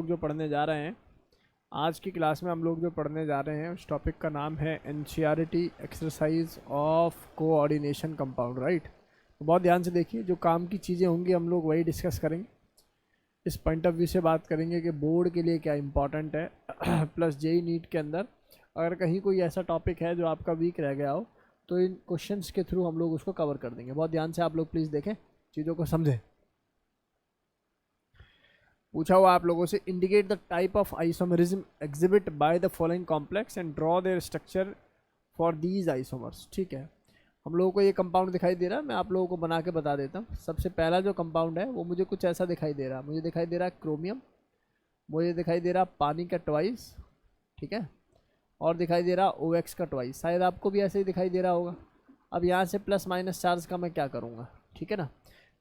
लोग जो पढ़ने जा रहे हैं, आज की क्लास में हम लोग जो पढ़ने जा रहे हैं उस टॉपिक का नाम है NCERT exercise of coordination compound, right. तो बहुत ध्यान से देखिए, जो काम की चीज़ें होंगी हम लोग वही डिस्कस करेंगे। इस पॉइंट ऑफ व्यू से बात करेंगे कि बोर्ड के लिए क्या इंपॉर्टेंट है प्लस जेई नीट के अंदर अगर कहीं कोई ऐसा टॉपिक है जो आपका वीक रह गया हो तो इन क्वेश्चंस के थ्रू हम लोग उसको कवर कर देंगे। बहुत ध्यान से आप लोग प्लीज़ देखें, चीज़ों को समझें। पूछा हुआ आप लोगों से, indicate the type of isomerism exhibit by the following complex and draw there structure for these isomers. ठीक है, हम लोगों को ये कंपाउंड दिखाई दे रहा है, मैं आप लोगों को बना के बता देता हूँ। सबसे पहला जो कंपाउंड है वो मुझे कुछ ऐसा दिखाई दे रहा है, मुझे दिखाई दे रहा है क्रोमियम, मुझे दिखाई दे रहा पानी का ट्वाइस, ठीक है, और दिखाई दे रहा OX का ट्वाइस। शायद आपको भी ऐसे ही दिखाई दे रहा होगा। अब यहाँ से प्लस माइनस चार्ज का मैं क्या करूँगा, ठीक है ना।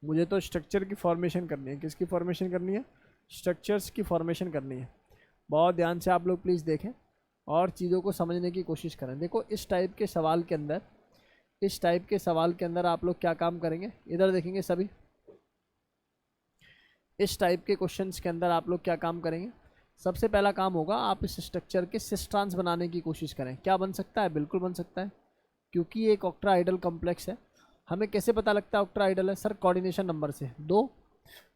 मुझे तो स्ट्रक्चर की फॉर्मेशन करनी है। किसकी फॉर्मेशन करनी है? स्ट्रक्चर्स की फॉर्मेशन करनी है। बहुत ध्यान से आप लोग प्लीज़ देखें और चीज़ों को समझने की कोशिश करें। देखो, इस टाइप के सवाल के अंदर आप लोग क्या काम करेंगे, इधर देखेंगे सभी। इस टाइप के क्वेश्चंस के अंदर आप लोग क्या काम करेंगे? सबसे पहला काम होगा, आप इस स्ट्रक्चर के सिस ट्रांस बनाने की कोशिश करें। क्या बन सकता है? बिल्कुल बन सकता है, क्योंकि ये एक ऑक्ट्राहाइडल कॉम्प्लेक्स है। हमें कैसे पता लगता है ऑक्ट्राहाइडल है? सर, कोऑर्डिनेशन नंबर से 2,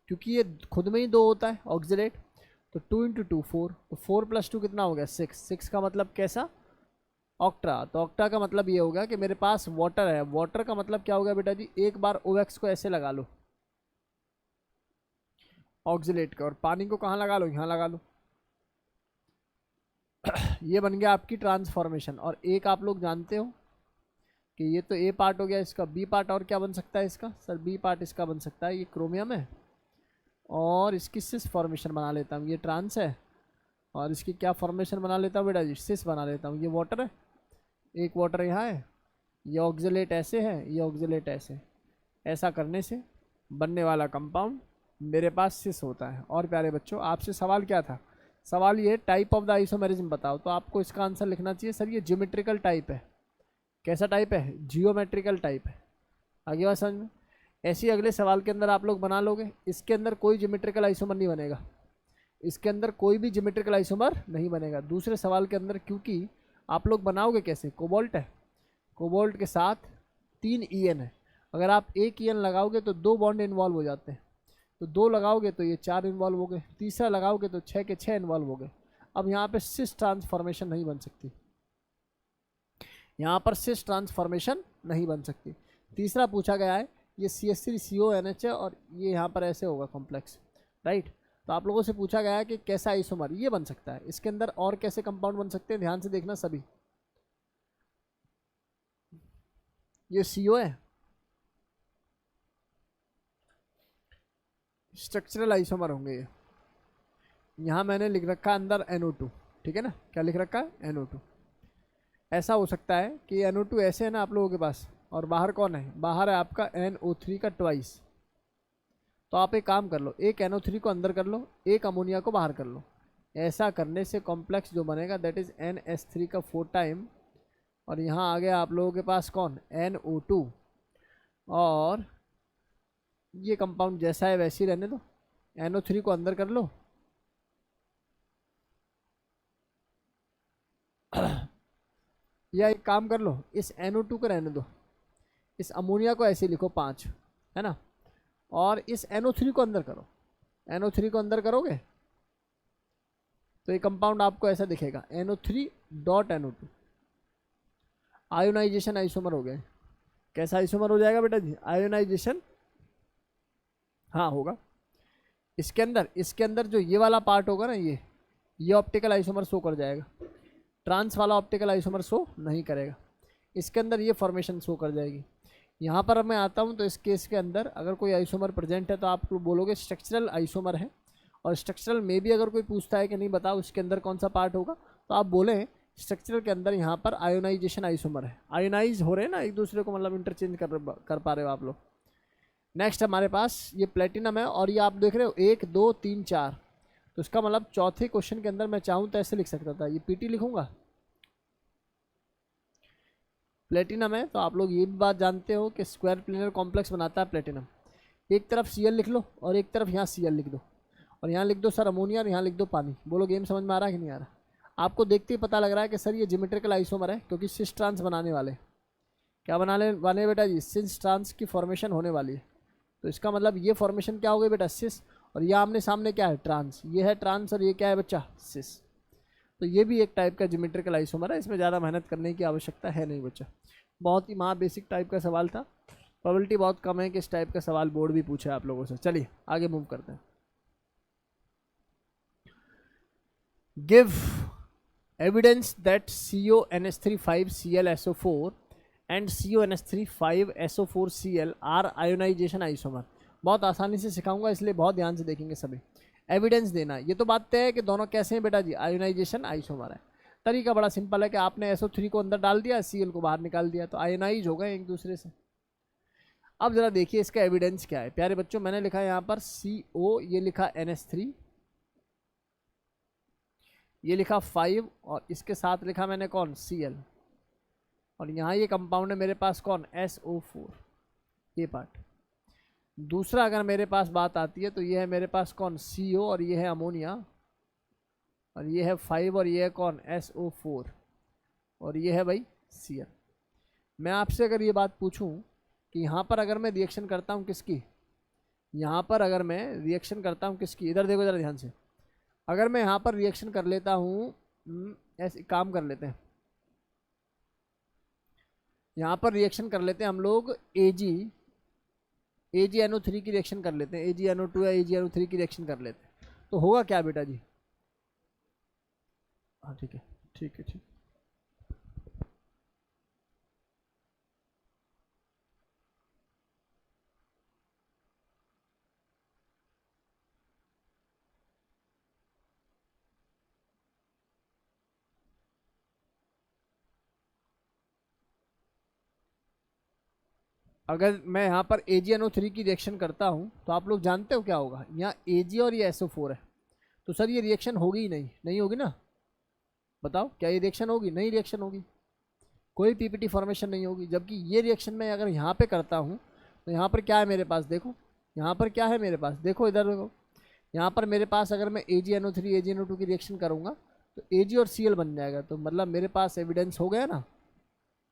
क्योंकि ये खुद में ही 2 होता है ऑक्सिलेट। तो 2 × 2 4, तो 4 + 2 कितना हो गया? 6। 6 का मतलब कैसा? ऑक्ट्रा। तो ऑक्टा का मतलब ये होगा कि मेरे पास वाटर है। वाटर का मतलब क्या हो गया बेटा जी? एक बार OX को ऐसे लगा लो ऑक्सिलेट का, और पानी को कहाँ लगा लो? यहाँ लगा लो। ये बन गया आपकी ट्रांसफॉर्मेशन। और एक आप लोग जानते हो कि ये तो A पार्ट हो गया, इसका B पार्ट और क्या बन सकता है इसका? सर, B पार्ट इसका बन सकता है, ये क्रोमियम है और इसकी सिस फॉर्मेशन बना लेता हूँ। ये ट्रांस है और इसकी क्या फॉर्मेशन बना लेता हूँ बेटा जी? सिस बना लेता हूँ। ये वाटर है, एक वाटर यहाँ है, ये ऑक्सिलेट ऐसे है, ये ऑक्सिलेट ऐसे। ऐसा करने से बनने वाला कंपाउंड मेरे पास सिस होता है। और प्यारे बच्चों, आपसे सवाल क्या था? सवाल ये, टाइप ऑफ द आइसोमेरिज्म बताओ। तो आपको इसका आंसर लिखना चाहिए, सर ये ज्योमेट्रिकल टाइप है। कैसा टाइप है? जियोमेट्रिकल टाइप है। आगे बात समझ में? ऐसे ही अगले सवाल के अंदर आप लोग बना लोगे। इसके अंदर कोई ज्योमेट्रिकल आइसोमर नहीं बनेगा, इसके अंदर कोई भी ज्योमेट्रिकल आइसोमर नहीं बनेगा दूसरे सवाल के अंदर, क्योंकि आप लोग बनाओगे कैसे? कोबाल्ट है, कोबाल्ट के साथ 3 EN है। अगर आप एक EN लगाओगे तो 2 बॉन्ड इन्वॉल्व हो जाते हैं, तो 2 लगाओगे तो ये 4 इन्वॉल्व हो गए, तीसरा लगाओगे तो 6 के 6 इन्वॉल्व हो गए। अब यहाँ पे सिस ट्रांसफॉर्मेशन नहीं बन सकती, यहाँ पर सिस ट्रांसफॉर्मेशन नहीं बन सकती। तीसरा पूछा गया है, ये CH3CONH है और ये यहाँ पर ऐसे होगा कॉम्प्लेक्स, राइट। तो आप लोगों से पूछा गया है कि कैसा आइसोमर ये बन सकता है, इसके अंदर और कैसे कंपाउंड बन सकते हैं, ध्यान से देखना सभी। ये CO है, स्ट्रक्चरल आइसोमर होंगे ये। यहाँ मैंने लिख रखा है अंदर NO2, ठीक है ना। क्या लिख रखा है? NO2। ऐसा हो सकता है कि NO2 ऐसे है ना आप लोगों के पास, और बाहर कौन है? बाहर है आपका NO3 का ट्वाइस। तो आप एक काम कर लो, एक NO3 को अंदर कर लो, एक अमोनिया को बाहर कर लो। ऐसा करने से कॉम्प्लेक्स जो बनेगा दैट इज NH3 का 4 टाइम, और यहाँ आ गया आप लोगों के पास कौन? NO2। और ये कंपाउंड जैसा है वैसे ही रहने दो, NO3 को अंदर कर लो या एक काम कर लो, इस NO2 को रहने दो, इस अमोनिया को ऐसे लिखो 5, है ना, और इस NO3 को अंदर करो। NO3 को अंदर करोगे तो ये कंपाउंड आपको ऐसा दिखेगा, NO3.NO2। आयोनाइजेशन आइसोमर हो गए। कैसा आइसोमर हो जाएगा बेटा जी? आयोनाइजेशन, हाँ होगा। इसके अंदर जो ये वाला पार्ट होगा ना, ये ऑप्टिकल आइसोमर शो कर जाएगा, ट्रांस वाला ऑप्टिकल आइसोमर शो नहीं करेगा। इसके अंदर ये फॉर्मेशन शो कर जाएगी। यहाँ पर मैं आता हूँ तो इस केस के अंदर अगर कोई आइसोमर प्रेजेंट है तो आप बोलोगे स्ट्रक्चरल आइसोमर है, और स्ट्रक्चरल में भी अगर कोई पूछता है कि नहीं बताओ इसके अंदर कौन सा पार्ट होगा, तो आप बोलें स्ट्रक्चरल के अंदर यहाँ पर आयोनाइजेशन आइसोमर है। आयोनाइज हो रहे हैं ना एक दूसरे को, मतलब इंटरचेंज कर पा रहे हो आप लोग। नेक्स्ट हमारे पास ये प्लेटिनम है, और ये आप देख रहे हो 1 2 3 4, तो इसका मतलब चौथे क्वेश्चन के अंदर मैं चाहूँ तो ऐसे लिख सकता था, ये PT लिखूंगा, प्लेटिनम है। तो आप लोग ये भी बात जानते हो कि स्क्वायर प्लेनर कॉम्प्लेक्स बनाता है प्लेटिनम। एक तरफ Cl लिख लो और एक तरफ यहाँ Cl लिख दो, और यहाँ लिख दो सर अमोनिया और यहाँ लिख दो पानी। बोलो गेम समझ में आ रहा है कि नहीं आ रहा? आपको देखते ही पता लग रहा है कि सर ये ज्योमेट्रिकल आइसोमर है, क्योंकि सिस ट्रांस बनाने वाले। क्या बनाने वाले बेटा जी? सिस ट्रांस की फॉर्मेशन होने वाली है। तो इसका मतलब ये फॉर्मेशन क्या हो गई बेटा? सिस। और ये आमने सामने क्या है? ट्रांस। ये है ट्रांस और ये क्या है बच्चा? सिस। तो ये भी एक टाइप का ज्योमेट्रिकल आइसोमर है, इसमें ज़्यादा मेहनत करने की आवश्यकता है नहीं बच्चा। बहुत ही महा बेसिक टाइप का सवाल था, प्रोबेबिलिटी बहुत कम है कि इस टाइप का सवाल बोर्ड भी पूछे आप लोगों से। चलिए आगे मूव करते हैं। Give evidence that CONH3 5Cl SO4 and CONH3 5SO4Cl are ionisation isomer. बहुत आसानी से सिखाऊंगा, इसलिए बहुत ध्यान से देखेंगे सभी। एविडेंस देना, ये तो बात तय है कि दोनों कैसे हैं बेटा जी? आयोनाइजेशन आइसोमर है। तरीका बड़ा सिंपल है कि आपने SO3 को अंदर डाल दिया, Cl को बाहर निकाल दिया, तो आयोनाइज हो गए एक दूसरे से। अब जरा देखिए इसका एविडेंस क्या है प्यारे बच्चों। मैंने लिखा है यहाँ पर CO, ये लिखा NH3, ये लिखा 5 और इसके साथ लिखा मैंने कौन? Cl। और यहाँ ये कंपाउंड है मेरे पास कौन? SO4, ये पार्ट। दूसरा अगर मेरे पास बात आती है तो ये है मेरे पास कौन? CO और ये है अमोनिया, और ये है 5 और ये है कौन? SO4, और ये है भाई Cl। मैं आपसे अगर ये बात पूछूं कि यहाँ पर अगर मैं रिएक्शन करता हूँ किसकी, यहाँ पर अगर मैं रिएक्शन करता हूँ किसकी, इधर देखो ज़रा ध्यान से। अगर मैं यहाँ पर रिएक्शन कर लेता हूँ, ऐसे काम कर लेते हैं, यहाँ पर रिएक्शन कर लेते हैं हम लोग AgNO3 की रिएक्शन कर लेते हैं, AgNO2 या AgNO3 की रिएक्शन कर लेते हैं, तो होगा क्या बेटा जी? हाँ ठीक है ठीक है ठीक। अगर मैं यहाँ पर AgNO3 की रिएक्शन करता हूँ तो आप लोग जानते हो क्या होगा? यहाँ Ag और ये SO4 है, तो सर ये रिएक्शन होगी ही नहीं, नहीं होगी ना? बताओ क्या ये रिएक्शन होगी? नहीं रिएक्शन होगी, कोई पीपीटी फॉर्मेशन नहीं होगी। जबकि ये रिएक्शन मैं अगर यहाँ पे करता हूँ तो यहाँ पर क्या है मेरे पास? देखो यहाँ पर क्या है मेरे पास, देखो इधर देखो। यहाँ पर मेरे पास अगर मैं AgNO3 AgNO2 की रिएक्शन करूँगा तो Ag और Cl बन जाएगा। तो मतलब मेरे पास एविडेंस हो गया ना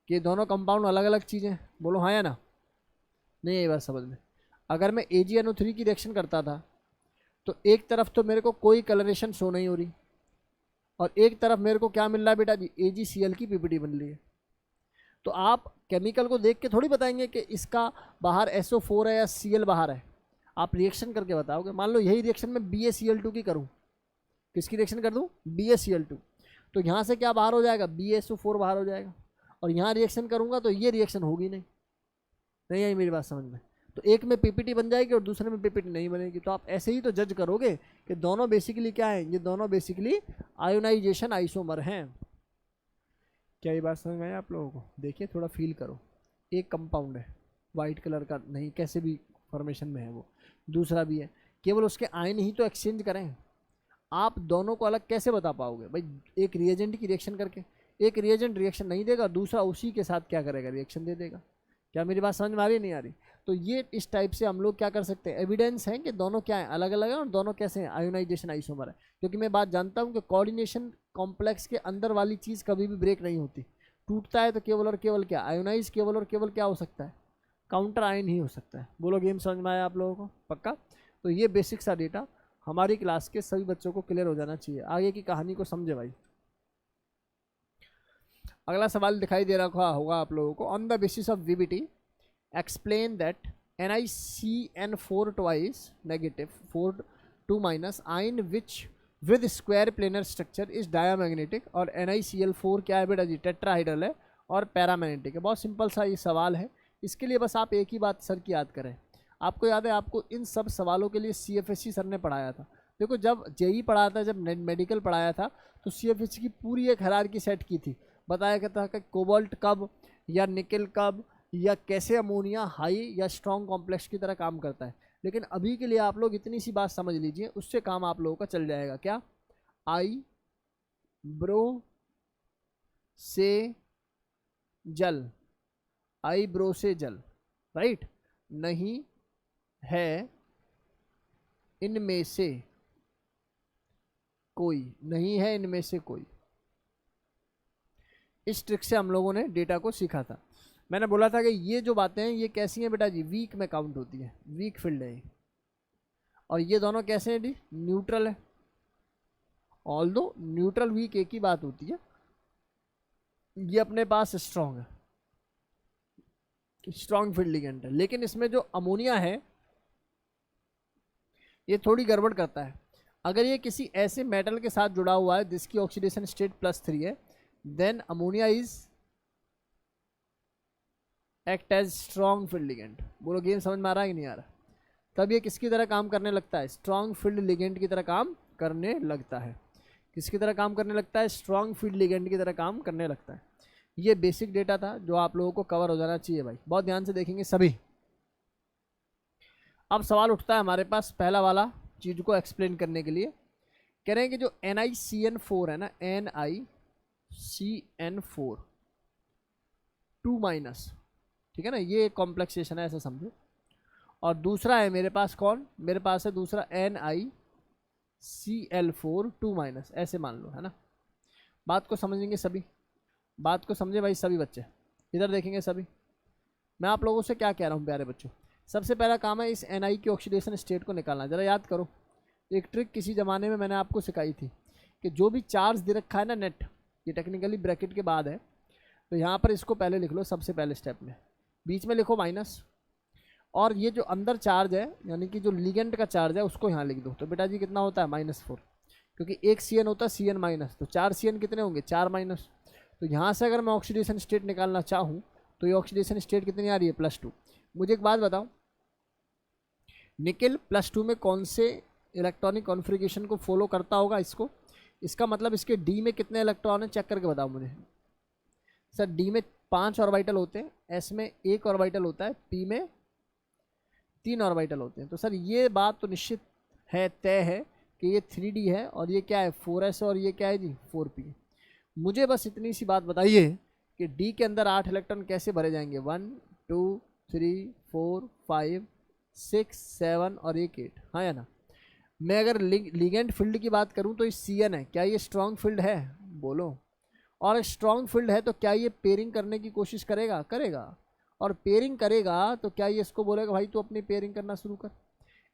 कि दोनों कंपाउंड अलग अलग चीज़ें। बोलो हाँ या ना? नहीं ये बात समझ में। अगर मैं AgNO3 की रिएक्शन करता था तो एक तरफ तो मेरे को कोई कलरेशन शो नहीं हो रही, और एक तरफ मेरे को क्या मिल रहा है बेटा जी? AgCl की पीपीटी बन रही है। तो आप केमिकल को देख के थोड़ी बताएंगे कि इसका बाहर SO4 है या Cl बाहर है, आप रिएक्शन करके बताओगे। मान लो यही रिएक्शन मैं BaCl2 की करूँ, किसकी रिएक्शन कर दूँ? BaCl2, तो यहाँ से क्या बाहर हो जाएगा? BaSO4 बाहर हो जाएगा। और यहाँ रिएक्शन करूँगा तो ये रिएक्शन होगी नहीं। नहीं आई मेरी बात समझ में? तो एक में पीपीटी बन जाएगी और दूसरे में पीपीटी नहीं बनेगी। तो आप ऐसे ही तो जज करोगे कि दोनों बेसिकली क्या है? ये दोनों बेसिकली आयोनाइजेशन आइसोमर हैं। क्या ये बात समझ में आई आप लोगों को? देखिए थोड़ा फील करो। एक कंपाउंड है वाइट कलर का, नहीं कैसे भी फॉर्मेशन में है वो, दूसरा भी है, केवल उसके आयन ही तो एक्सचेंज करें। आप दोनों को अलग कैसे बता पाओगे भाई? एक रिएजेंट की रिएक्शन करके। एक रिएजेंट रिएक्शन नहीं देगा, दूसरा उसी के साथ क्या करेगा? रिएक्शन दे देगा। क्या मेरी बात समझ में आ रही है नहीं आ रही? तो ये इस टाइप से हम लोग क्या कर सकते हैं? एविडेंस है कि दोनों क्या है? अलग अलग है, और दोनों कैसे हैं? आयोनाइजेशन आइसोमर है। क्योंकि मैं बात जानता हूँ कि कोऑर्डिनेशन कॉम्प्लेक्स के अंदर वाली चीज़ कभी भी ब्रेक नहीं होती। टूटता है तो केवल और केवल क्या? आयोनाइज केवल और केवल क्या हो सकता है? काउंटर आयन ही हो सकता है। बोलो गेम समझ में आया आप लोगों को? पक्का? तो ये बेसिक सा डेटा हमारी क्लास के सभी बच्चों को क्लियर हो जाना चाहिए। आगे की कहानी को समझे भाई। अगला सवाल दिखाई दे रहा होगा आप लोगों को। On the basis of VBT explain that NiCN4 twice negative 4 2 minus ion which with square planar structure is diamagnetic, और NiCl4 क्या है बेटा जी? टेट्राहाइड्रल है और पैरामैग्नेटिक है। बहुत सिंपल सा ये सवाल है। इसके लिए बस आप एक ही बात सर की याद करें। आपको याद है, आपको इन सब सवालों के लिए CFSC सर ने पढ़ाया था। देखो जब JEE पढ़ाया था, जब मेडिकल पढ़ाया था, तो CFSC की पूरी एक हायरार्की सेट की थी। बताया गया था कि कोबाल्ट कब या निकल कब या कैसे अमोनिया हाई या स्ट्रॉन्ग कॉम्प्लेक्स की तरह काम करता है। लेकिन अभी के लिए आप लोग इतनी सी बात समझ लीजिए, उससे काम आप लोगों का चल जाएगा। क्या? आई ब्रो से जल, आई ब्रो से जल, राइट? नहीं है इनमें से कोई नहीं है इनमें से कोई। इस ट्रिक से हम लोगों ने डेटा को सीखा था। मैंने बोला था कि ये जो बातें हैं ये कैसी हैं बेटा जी, वीक में काउंट होती है, वीक फील्ड है। और ये दोनों कैसे हैं डी, न्यूट्रल है। ऑल्दो न्यूट्रल वीक एक ही बात होती है, ये अपने पास स्ट्रॉन्ग है, स्ट्रॉन्ग फील्ड लिगेंड है। लेकिन इसमें जो अमोनिया है ये थोड़ी गड़बड़ करता है। अगर ये किसी ऐसे मेटल के साथ जुड़ा हुआ है जिसकी ऑक्सीडेशन स्टेट +3 है, then ammonia is act as strong field ligand. बोलो गेम समझ में आ रहा है कि नहीं आ रहा? तब ये किसकी तरह काम करने लगता है, स्ट्रॉन्ग फील्ड लिगेंड की तरह काम करने लगता है। किसकी तरह काम करने लगता है, स्ट्रॉन्ग फील्ड लिगेंड की तरह काम करने लगता है। ये बेसिक डेटा था जो आप लोगों को कवर हो जाना चाहिए भाई, बहुत ध्यान से देखेंगे सभी। अब सवाल उठता है हमारे पास पहला वाला चीज को एक्सप्लेन करने के लिए। कह रहे हैं कि जो NiCN4 है ना, NiCN4 2-, ठीक है ना, ये कॉम्प्लेक्सेशन है ऐसा समझो। और दूसरा है मेरे पास कौन, मेरे पास है दूसरा NiCl4 2-, ऐसे मान लो, है ना। बात को समझेंगे सभी, बात को समझे भाई सभी बच्चे, इधर देखेंगे सभी। मैं आप लोगों से क्या कह रहा हूँ प्यारे बच्चों, सबसे पहला काम है इस Ni की ऑक्सीडेशन स्टेट को निकालना। ज़रा याद करो, एक ट्रिक किसी ज़माने में मैंने आपको सिखाई थी कि जो भी चार्ज दे रखा है ना नेट, ये टेक्निकली ब्रैकेट के बाद है, तो यहाँ पर इसको पहले लिख लो सबसे पहले स्टेप में, बीच में लिखो माइनस, और ये जो अंदर चार्ज है यानी कि जो लिगेंड का चार्ज है उसको यहाँ लिख दो। तो बेटा जी कितना होता है -4, क्योंकि एक Cn होता है Cn-, तो 4 Cn कितने होंगे, 4-। तो यहाँ से अगर मैं ऑक्सीडेशन स्टेट निकालना चाहूँ तो ये ऑक्सीडेशन स्टेट कितनी आ रही है, +2। मुझे एक बात बताओ, निकेल +2 में कौन से इलेक्ट्रॉनिक कॉन्फ़िगरेशन को फॉलो करता होगा इसको, इसका मतलब इसके डी में कितने इलेक्ट्रॉन है चेक करके बताओ मुझे। सर डी में 5 ऑर्बिटल होते हैं, एस में 1 ऑर्बिटल होता है, पी में 3 ऑर्बिटल होते हैं। तो सर ये बात तो निश्चित है, तय है कि ये 3D है और ये क्या है 4s, और ये क्या है जी 4p। मुझे बस इतनी सी बात बताइए कि डी के अंदर 8 इलेक्ट्रॉन कैसे भरे जाएंगे, 1 2 3 4 5 6 7 और 8, हाँ या ना। मैं अगर लिगेंड फील्ड की बात करूं तो ये Cn है, क्या ये स्ट्रॉन्ग फील्ड है, बोलो। और स्ट्रॉन्ग फील्ड है तो क्या ये पेयरिंग करने की कोशिश करेगा, करेगा। और पेयरिंग करेगा तो क्या ये इसको बोलेगा भाई तू अपनी पेयरिंग करना शुरू कर।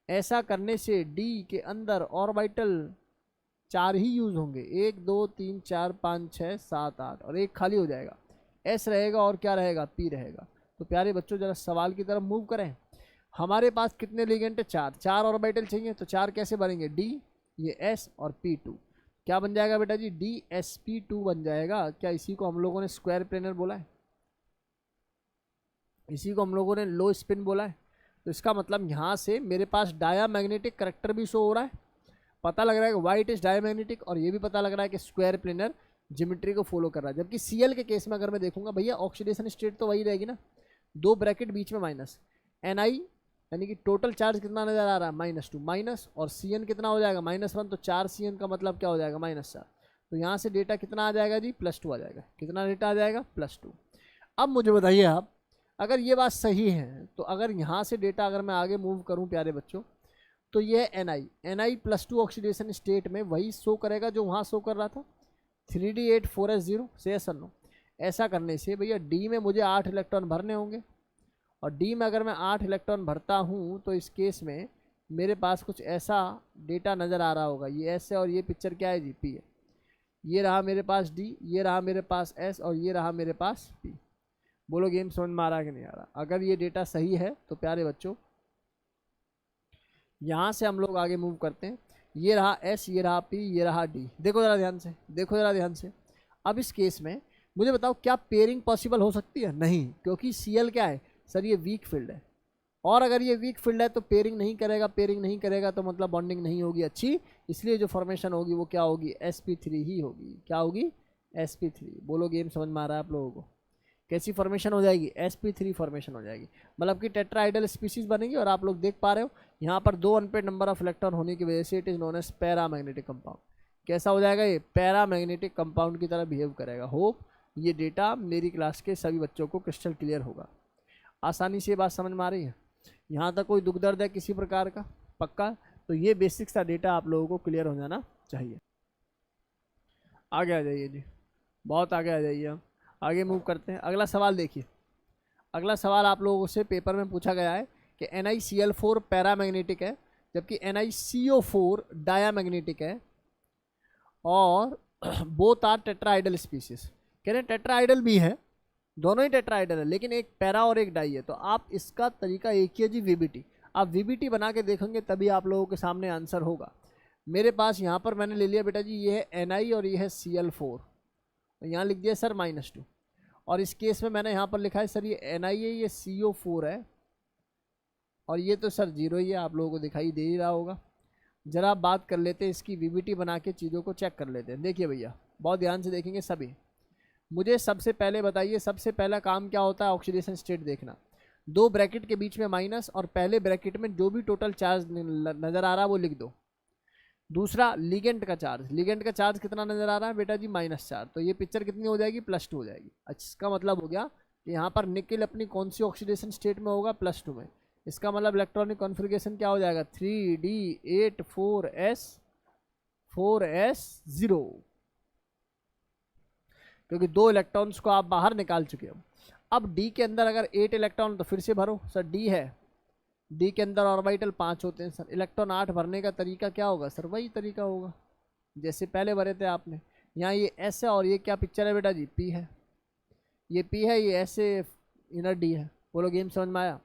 ऐसा करने से डी के अंदर ऑर्बिटल 4 ही यूज होंगे, 1 2 3 4 5 6 7 8, और एक खाली हो जाएगा, एस रहेगा और क्या रहेगा, पी रहेगा। तो प्यारे बच्चों जरा सवाल की तरफ मूव करें। हमारे पास कितने लिगेंड है, 4 ऑर्बिटल चाहिए, तो 4 कैसे बनेंगे, डी ये एस और P2, क्या बन जाएगा बेटा जी, DsP2 बन जाएगा। क्या इसी को हम लोगों ने स्क्वायर प्लेनर बोला है, इसी को हम लोगों ने लो स्पिन बोला है। तो इसका मतलब यहाँ से मेरे पास डायामैग्नेटिक करेक्टर भी शो हो रहा है, पता लग रहा है कि वाई इट इज डायामैग्नेटिक, और ये भी पता लग रहा है कि स्क्वायर प्लेनर ज्योमेट्री को फॉलो कर रहा है। जबकि Cl के केस में अगर मैं देखूंगा भैया ऑक्सीडेशन स्टेट तो वही रहेगी ना, 2 ब्रैकेट बीच में माइनस, Ni यानी कि टोटल चार्ज कितना नजर आ रहा है, -2 माइनस, और Cn कितना हो जाएगा, -1, तो 4 Cn का मतलब क्या हो जाएगा, -4। तो यहाँ से डेटा कितना आ जाएगा जी, +2 आ जाएगा। कितना डेटा आ जाएगा, +2। अब मुझे बताइए आप, अगर ये बात सही है तो अगर यहाँ से डेटा अगर मैं आगे मूव करूँ प्यारे बच्चों, तो ये है Ni +2 ऑक्सीडेशन स्टेट में वही शो करेगा जो वहाँ शो कर रहा था, 3D8 4s0 से एस नो। ऐसा करने से भैया डी में मुझे 8 इलेक्ट्रॉन भरने होंगे, और डी में अगर मैं 8 इलेक्ट्रॉन भरता हूँ तो इस केस में मेरे पास कुछ ऐसा डेटा नज़र आ रहा होगा, ये एस है और ये पिक्चर क्या है जी, पी है। ये रहा मेरे पास डी, ये रहा मेरे पास एस, और ये रहा मेरे पास पी। बोलो गेम समझ में आ रहा है कि नहीं आ रहा? अगर ये डेटा सही है तो प्यारे बच्चों यहाँ से हम लोग आगे मूव करते हैं। ये रहा एस, ये रहा पी, ये रहा डी। देखो ज़रा ध्यान से, देखो ज़रा ध्यान से। अब इस केस में मुझे बताओ क्या पेयरिंग पॉसिबल हो सकती है, नहीं, क्योंकि Cl क्या है सर, ये वीक फील्ड है, और अगर ये वीक फील्ड है तो पेयरिंग नहीं करेगा, पेयरिंग नहीं करेगा तो मतलब बॉन्डिंग नहीं होगी अच्छी, इसलिए जो फॉर्मेशन होगी वो क्या होगी, sp3 ही होगी। क्या होगी, sp3। बोलो गेम समझ में आ रहा है आप लोगों को? कैसी फॉर्मेशन हो जाएगी, sp3 फॉर्मेशन हो जाएगी, मतलब कि टेट्राहाइड्रल स्पीसीज बनेगी। और आप लोग देख पा रहे हो यहाँ पर 2 अनपेड नंबर ऑफ इलेक्ट्रॉन होने की वजह से it is known as paramagnetic compound. कैसा हो जाएगा, ये पैरामैग्नेटिक कंपाउंड की तरह बिहेव करेगा। होप ये डेटा मेरी क्लास के सभी बच्चों को क्रिस्टल क्लियर होगा। आसानी से ये बात समझ में आ रही है? यहाँ तक कोई दुख दर्द है किसी प्रकार का, पक्का? तो ये बेसिक सा डेटा आप लोगों को क्लियर हो जाना चाहिए। आगे आ जाइए जी, बहुत आगे आ जाइए। हम आगे मूव करते हैं। अगला सवाल देखिए। अगला सवाल आप लोगों से पेपर में पूछा गया है कि NiCl4 पैरामैग्नेटिक है जबकि NiCO4 डायामैग्नेटिक है और बोथ आर टेट्राइडल स्पीसीज। कह रहे हैं टेट्राइडल भी है, दोनों ही टेट्राइडल है, लेकिन एक पैरा और एक डाई है। तो आप इसका तरीका एक ही है जी, VBT। आप VBT बना के देखेंगे तभी आप लोगों के सामने आंसर होगा। मेरे पास यहाँ पर मैंने ले लिया बेटा जी, ये है Ni और ये है Cl4, यहाँ लिख दिया सर -2। और इस केस में मैंने यहाँ पर लिखा है सर ये Ni है, ये CO4 है और ये तो सर 0 ही है, आप लोगों को दिखाई दे ही रहा होगा। जरा आप बात कर लेते हैं इसकी, VBT बना के चीज़ों को चेक कर लेते हैं। देखिए भैया, बहुत ध्यान से देखेंगे सभी। मुझे सबसे पहले बताइए, सबसे पहला काम क्या होता है? ऑक्सीडेशन स्टेट देखना। 2 ब्रैकेट के बीच में माइनस और पहले ब्रैकेट में जो भी टोटल चार्ज नज़र आ रहा है वो लिख दो। दूसरा लिगेंड का चार्ज, लिगेंड का चार्ज कितना नज़र आ रहा है बेटा जी? -4। तो ये पिक्चर कितनी हो जाएगी? +2 हो जाएगी। अच्छा, इसका मतलब हो गया कि यहाँ पर निकेल अपनी कौन सी ऑक्सीडेशन स्टेट में होगा? +2 में। इसका मतलब इलेक्ट्रॉनिक कॉन्फ़िगरेशन क्या हो जाएगा? 3D8 4s 0, क्योंकि 2 इलेक्ट्रॉन्स को आप बाहर निकाल चुके हो। अब डी के अंदर अगर 8 इलेक्ट्रॉन तो फिर से भरो सर। डी है, डी के अंदर ऑर्बिटल 5 होते हैं सर। इलेक्ट्रॉन 8 भरने का तरीका क्या होगा सर? वही तरीका होगा जैसे पहले भरे थे आपने। यहाँ ये एस है और ये क्या पिक्चर है बेटा जी? पी है। ये पी है, ये ऐसे इनर डी है। बोलो गेम समझ में आया?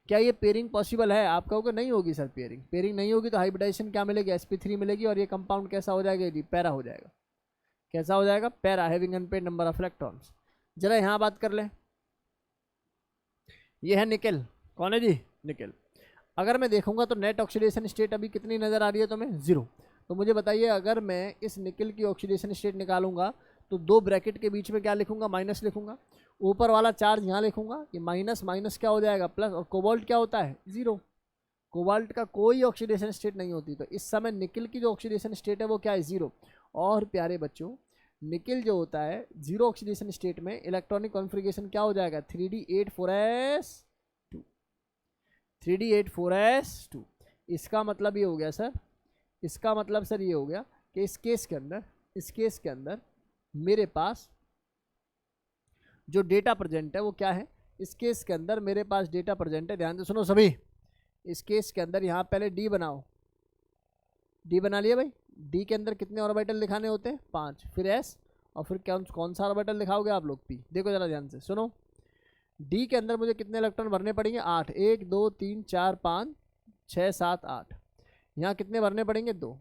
क्या ये पेयरिंग पॉसिबल है? आप कहोगे नहीं होगी सर पेयरिंग। पेयरिंग नहीं होगी तो हाइब्रिडाइजेशन क्या मिलेगी? sp3 मिलेगी और ये कंपाउंड कैसा हो जाएगा जी? पैरा हो जाएगा। कैसा हो जाएगा? Para, having unpaired number of electrons. जरा यहाँ बात कर लें, ये है निकेल। कौन है जी? निकेल। अगर मैं देखूंगा तो नेट ऑक्सीडेशन स्टेट अभी कितनी नज़र आ रही है तुम्हें? 0। तो मुझे बताइए, अगर मैं इस निकेल की ऑक्सीडेशन स्टेट निकालूंगा तो 2 ब्रैकेट के बीच में क्या लिखूंगा? माइनस लिखूंगा। ऊपर वाला चार्ज यहाँ लिखूंगा, ये माइनस माइनस क्या हो जाएगा? प्लस। और कोबाल्ट क्या होता है? 0। कोबाल्ट का कोई ऑक्सीडेशन स्टेट नहीं होती। तो इस समय निकेल की जो ऑक्सीडेशन स्टेट है वो क्या है? 0। और प्यारे बच्चों, निकेल जो होता है 0 ऑक्सीडेशन स्टेट में इलेक्ट्रॉनिक कॉन्फ़िगरेशन क्या हो जाएगा? 3D8 4s2। 3D8 4s2। इसका मतलब ये हो गया सर, इसका मतलब सर ये हो गया कि इस केस के अंदर मेरे पास जो डेटा प्रेजेंट है वो क्या है? इस केस के अंदर मेरे पास डेटा प्रेजेंट है। ध्यान से सुनो सभी। इस केस के अंदर यहाँ पहले डी बनाओ। डी बना लिया भाई। डी के अंदर कितने ऑर्बिटल दिखाने होते हैं? 5। फिर एस और फिर कौन सा ऑर्बिटल दिखाओगे आप लोग? पी। देखो जरा ध्यान से सुनो। डी के अंदर मुझे कितने इलेक्ट्रॉन भरने पड़ेंगे? 8। 1 2 3 4 5 6 7 8। यहाँ कितने भरने पड़ेंगे? 2।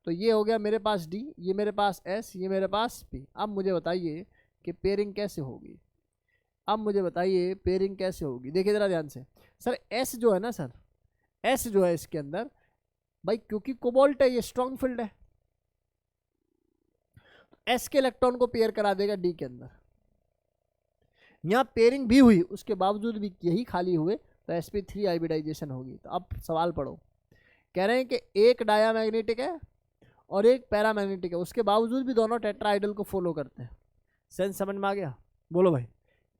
तो ये हो गया मेरे पास डी, ये मेरे पास एस, ये मेरे पास पी। अब मुझे बताइए कि पेयरिंग कैसे होगी? अब मुझे बताइए पेयरिंग कैसे होगी? देखिए ज़रा ध्यान से। सर एस जो है ना सर, एस जो है इसके अंदर भाई, क्योंकि कोबाल्ट है ये स्ट्रॉन्ग फील्ड है, एस के इलेक्ट्रॉन को पेयर करा देगा डी के अंदर। यहाँ पेयरिंग भी हुई उसके बावजूद भी यही खाली हुए तो sp3 हाइब्रिडाइजेशन होगी। तो अब सवाल पढ़ो। कह रहे हैं कि एक डायामैग्नेटिक है और एक पैरामैग्नेटिक है, उसके बावजूद भी दोनों टेट्राइडल को फॉलो करते हैं। सेंस समझ में आ गया? बोलो भाई,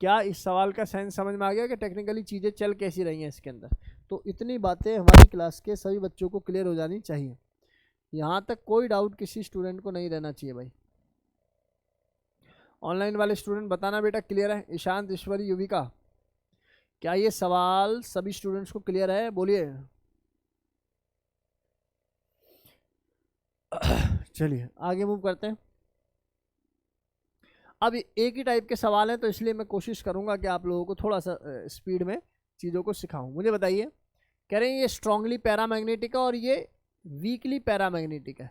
क्या इस सवाल का सेंस समझ में आ गया कि टेक्निकली चीज़ें चल कैसी रही हैं इसके अंदर? तो इतनी बातें हमारी क्लास के सभी बच्चों को क्लियर हो जानी चाहिए। यहाँ तक कोई डाउट किसी स्टूडेंट को नहीं रहना चाहिए भाई। ऑनलाइन वाले स्टूडेंट बताना बेटा क्लियर है? ईशांत, ईश्वरी, युविका, क्या ये सवाल सभी स्टूडेंट्स को क्लियर है? बोलिए। चलिए आगे मूव करते हैं। अब एक ही टाइप के सवाल हैं तो इसलिए मैं कोशिश करूंगा कि आप लोगों को थोड़ा सा स्पीड में चीज़ों को सिखाऊं। मुझे बताइए, कह रहे हैं ये स्ट्रांगली पैरामैग्नेटिक है और ये वीकली पैरामैग्नेटिक है।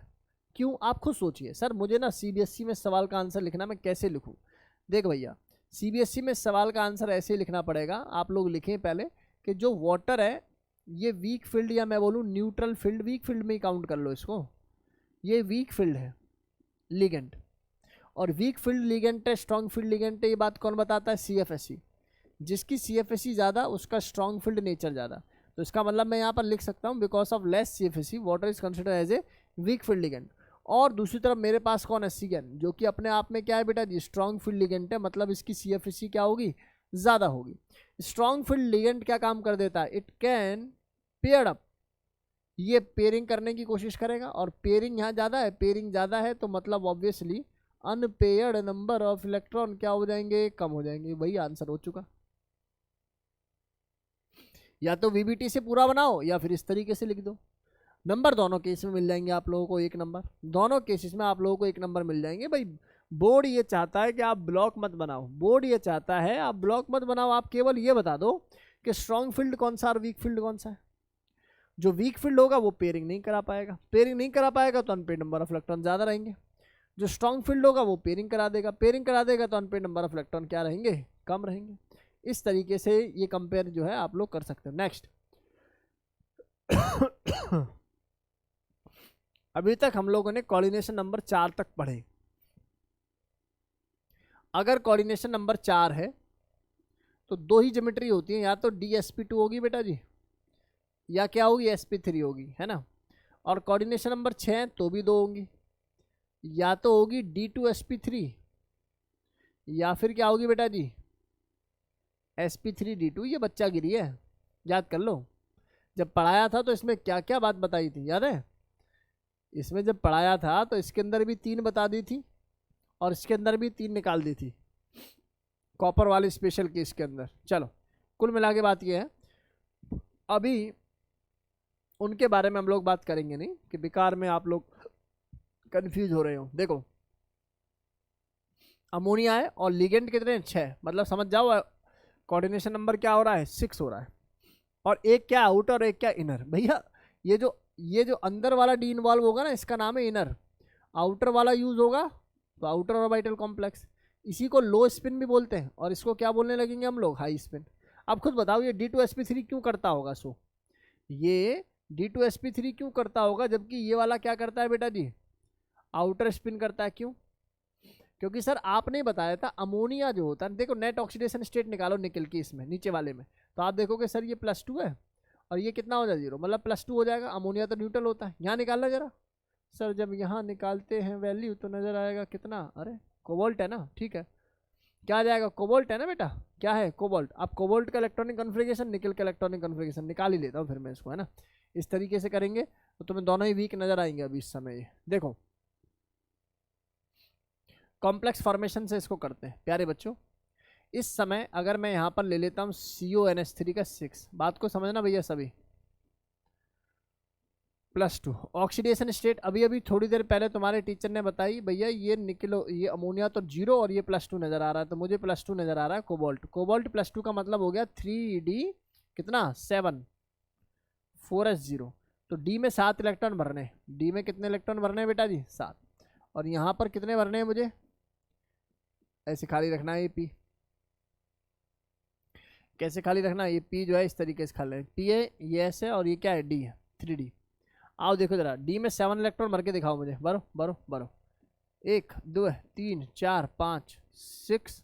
क्यों? आप खुद सोचिए। सर मुझे ना CBSE में सवाल का आंसर लिखना, मैं कैसे लिखूं? देख भैया, CBSE में सवाल का आंसर ऐसे ही लिखना पड़ेगा। आप लोग लिखें पहले कि जो वाटर है ये वीक फील्ड, या मैं बोलूँ न्यूट्रल फील्ड, वीक फील्ड में ही काउंट कर लो इसको। ये वीक फील्ड है लिगेंड, और वीक फील्ड लिगेंड है, स्ट्रॉन्ग फील्ड लिगेंड है। ये बात कौन बताता है? CFSE। जिसकी CFSE ज़्यादा उसका स्ट्रॉन्ग फील्ड नेचर ज़्यादा। तो इसका मतलब मैं यहाँ पर लिख सकता हूँ because of less CFSE water is consider as a weak field ligand. और दूसरी तरफ मेरे पास कौन है? सिगन, जो कि अपने आप में क्या है बेटा जी? स्ट्रॉन्ग फील्ड लिगेंड है, मतलब इसकी CFSE क्या होगी? ज़्यादा होगी। स्ट्रॉन्ग फील्ड लिगेंड क्या काम कर देता है? इट कैन पेयर अप, ये पेयरिंग करने की कोशिश करेगा। और पेयरिंग यहाँ ज़्यादा है, पेयरिंग ज़्यादा है तो मतलब obviously unpaired number of electron क्या हो जाएंगे, कम हो जाएंगे। वही आंसर हो चुका। या तो वीबीटी से पूरा बनाओ या फिर इस तरीके से लिख दो। नंबर दोनों केस में मिल जाएंगे आप लोगों को, एक नंबर दोनों केसेस में आप लोगों को एक नंबर मिल जाएंगे। भाई बोर्ड ये चाहता है कि आप ब्लॉक मत बनाओ, बोर्ड ये चाहता है आप ब्लॉक मत बनाओ, आप केवल ये बता दो कि स्ट्रॉन्ग फील्ड कौन सा और वीक फील्ड कौन सा है। जो वीक फील्ड होगा वो पेयरिंग नहीं करा पाएगा, पेयरिंग नहीं करा पाएगा तो अनपेयर्ड नंबर ऑफ इलेक्ट्रॉन ज़्यादा रहेंगे। जो स्ट्रॉन्ग फील्ड होगा वो पेयरिंग करा देगा, पेयरिंग करा देगा तो अनपेयर्ड नंबर ऑफ इलेक्ट्रॉन क्या रहेंगे, कम रहेंगे। इस तरीके से ये कंपेयर जो है आप लोग कर सकते हो। नेक्स्ट अभी तक हम लोगों ने कोऑर्डिनेशन नंबर 4 तक पढ़े। अगर कोऑर्डिनेशन नंबर 4 है तो दो ही ज्योमेट्री होती है, या तो DSP2 होगी बेटा जी, या क्या होगी SP3 होगी, है ना। और कोऑर्डिनेशन नंबर 6 तो भी दो होंगी, या तो होगी D2SP3 या फिर क्या होगी बेटा जी SP3D2। ये बच्चा गिरी है, याद कर लो। जब पढ़ाया था तो इसमें क्या क्या बात बताई थी, याद है। इसमें जब पढ़ाया था तो इसके अंदर भी 3 बता दी थी और इसके अंदर भी 3 निकाल दी थी, कॉपर वाले स्पेशल केस के अंदर। चलो कुल मिला के बात ये है, अभी उनके बारे में हम लोग बात करेंगे नहीं कि बेकार में आप लोग कंफ्यूज हो रहे हो। देखो अमोनिया है और लिगेंड कितने हैं, 6, मतलब समझ जाओ कोऑर्डिनेशन नंबर क्या हो रहा है, 6 हो रहा है। और एक क्या आउटर और एक क्या इनर। भैया ये जो अंदर वाला डी इन्वॉल्व होगा ना, इसका नाम है इनर। आउटर वाला यूज होगा तो आउटर ऑर्बिटल कॉम्प्लेक्स, इसी को लो स्पिन भी बोलते हैं, और इसको क्या बोलने लगेंगे हम लोग, हाई स्पिन। अब खुद बताओ ये D2sp3 क्यों करता होगा। सो ये D2sp3 क्यों करता होगा, जबकि ये वाला क्या करता है बेटा जी, आउटर स्पिन करता है। क्यों, क्योंकि सर आपने बताया था अमोनिया जो होता है, देखो नेट ऑक्सीडेशन स्टेट निकालो निकल की इसमें नीचे वाले में, तो आप देखोगे सर ये +2 है और ये कितना हो जाए 0, मतलब +2 हो जाएगा। अमोनिया तो न्यूट्रल होता है। यहाँ निकालना जरा सर, जब यहाँ निकालते हैं वैल्यू तो नजर आएगा कितना, अरे कोबाल्ट है ना, ठीक है। क्या आ जाएगा, कोबाल्ट है ना बेटा, क्या है कोबाल्ट। अब कोबाल्ट का इलेक्ट्रॉनिक कन्फिगरेशन, निकल का इलेक्ट्रॉनिक कन्फिगरेशन निकाल ही लेता हूँ फिर मैं इसको, है ना। इस तरीके से करेंगे तो तुम्हें दोनों ही वीक नजर आएंगे अभी इस समय। ये देखो कॉम्प्लेक्स फॉर्मेशन से इसको करते हैं प्यारे बच्चों। इस समय अगर मैं यहाँ पर ले लेता हूँ CONH3 का 6, बात को समझना भैया सभी, +2 ऑक्सीडेशन स्टेट। अभी अभी थोड़ी देर पहले तुम्हारे टीचर ने बताई भैया ये निकलो, ये अमोनिया तो 0 और ये +2 नजर आ रहा है, तो मुझे +2 नजर आ रहा है कोबाल्ट। कोबाल्ट +2 का मतलब हो गया 3D कितना 7 4s0। तो D में 7 इलेक्ट्रॉन भरने, D में कितने इलेक्ट्रॉन भरने हैं बेटा जी 7, और यहाँ पर कितने भरने हैं मुझे, ऐसे खाली रखना है। ये P कैसे खाली रखना है, ये P जो है इस तरीके से खाली है, P है, ये S है और ये क्या है D है 3D। आओ देखो जरा D में 7 इलेक्ट्रॉन भर के दिखाओ मुझे, भरो भरो भरो, 1 2 3 4 5 6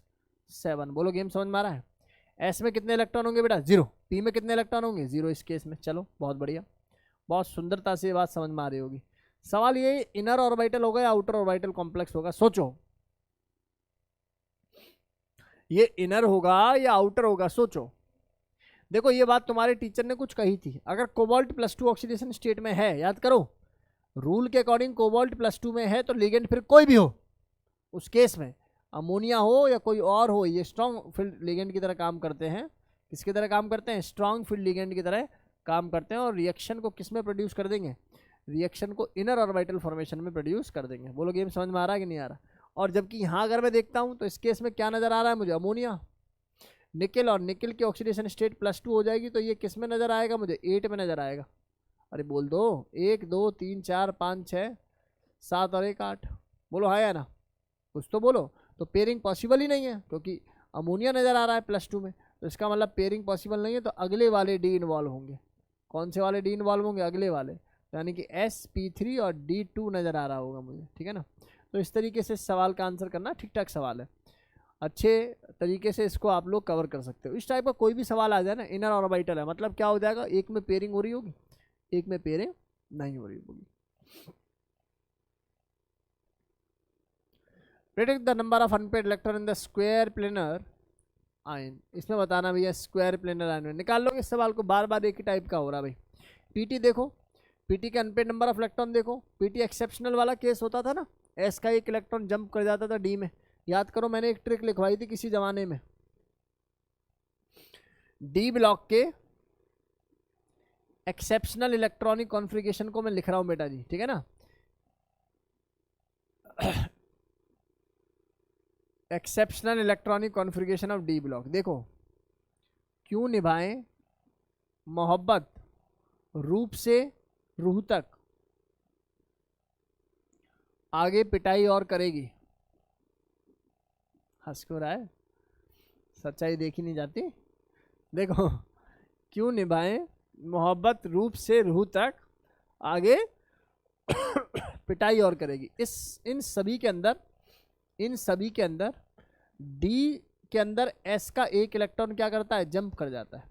7, बोलो गेम समझ में आ रहा है। S में कितने इलेक्ट्रॉन होंगे बेटा 0, P में कितने इलेक्ट्रॉन होंगे 0 इस केस में। चलो बहुत बढ़िया, बहुत सुंदरता से ये बात समझ में आ रही होगी। सवाल ये इनर ऑर्बिटल होगा या आउटर ऑर्बिटल कॉम्प्लेक्स होगा, सोचो ये इनर होगा या आउटर होगा, सोचो। देखो ये बात तुम्हारे टीचर ने कुछ कही थी, अगर कोबाल्ट +2 ऑक्सीडेशन स्टेट में है, याद करो रूल के अकॉर्डिंग कोबाल्ट +2 में है तो लिगेंड फिर कोई भी हो, उस केस में अमोनिया हो या कोई और हो, ये स्ट्रॉन्ग फील्ड लिगेंड की तरह काम करते हैं। किसकी तरह काम करते हैं, स्ट्रॉन्ग फील्ड लिगेंड की तरह काम करते हैं, और रिएक्शन को किस में प्रोड्यूस कर देंगे, रिएक्शन को इनर ऑर्बिटल फॉर्मेशन में प्रोड्यूस कर देंगे। बोलो गेम समझ में आ रहा है कि नहीं आ रहा। और जबकि यहाँ अगर मैं देखता हूँ तो इस केस में क्या नज़र आ रहा है मुझे, अमोनिया निकल, और निकल की ऑक्सीडेशन स्टेट +2 हो जाएगी तो ये किस में नज़र आएगा मुझे, 8 में नज़र आएगा। अरे बोल दो, 1 2 3 4 5 6 7 और 1 8, बोलो हाँ या ना, कुछ तो बोलो। तो पेयरिंग पॉसिबल ही नहीं है क्योंकि अमोनिया नज़र आ रहा है +2 में, तो इसका मतलब पेयरिंग पॉसिबल नहीं है। तो अगले वाले D इन्वॉल्व होंगे, कौन से वाले D इन्वॉल्व होंगे, अगले वाले, यानी कि SP3 और D2 नज़र आ रहा होगा मुझे, ठीक है ना। तो इस तरीके से सवाल का आंसर करना ठीक ठाक सवाल है, अच्छे तरीके से इसको आप लोग कवर कर सकते हो। इस टाइप का कोई भी सवाल आ जाए ना, इनर ऑर्बिटल है मतलब क्या हो जाएगा, एक में पेयरिंग हो रही होगी एक में पेयरिंग नहीं हो रही होगी। Predict the number of unpaired electron in the square planar ion, इसमें बताना भैया स्क्वायर प्लेनर आयन में निकाल लोगे इस सवाल को, बार बार एक ही टाइप का हो रहा भाई। पीटी देखो, पीटी के अनपेयर्ड नंबर ऑफ इलेक्ट्रॉन देखो, पीटी एक्सेप्शनल वाला केस होता था ना, एस का एक इलेक्ट्रॉन जंप कर जाता था डी में। याद करो मैंने एक ट्रिक लिखवाई थी किसी जमाने में, डी ब्लॉक के एक्सेप्शनल इलेक्ट्रॉनिक कॉन्फ़िगरेशन को मैं लिख रहा हूं बेटा जी, ठीक है ना। Exceptional electronic configuration of D block. देखो, क्यों निभाएं मोहब्बत रूप से रूह तक, आगे पिटाई और करेगी। हंस क्यों रहा है, सच्चाई देखी नहीं जाती। देखो, क्यों निभाएं मोहब्बत रूप से रूह तक, आगे पिटाई और करेगी। इन सभी के अंदर डी के अंदर एस का एक इलेक्ट्रॉन क्या करता है, जंप कर जाता है।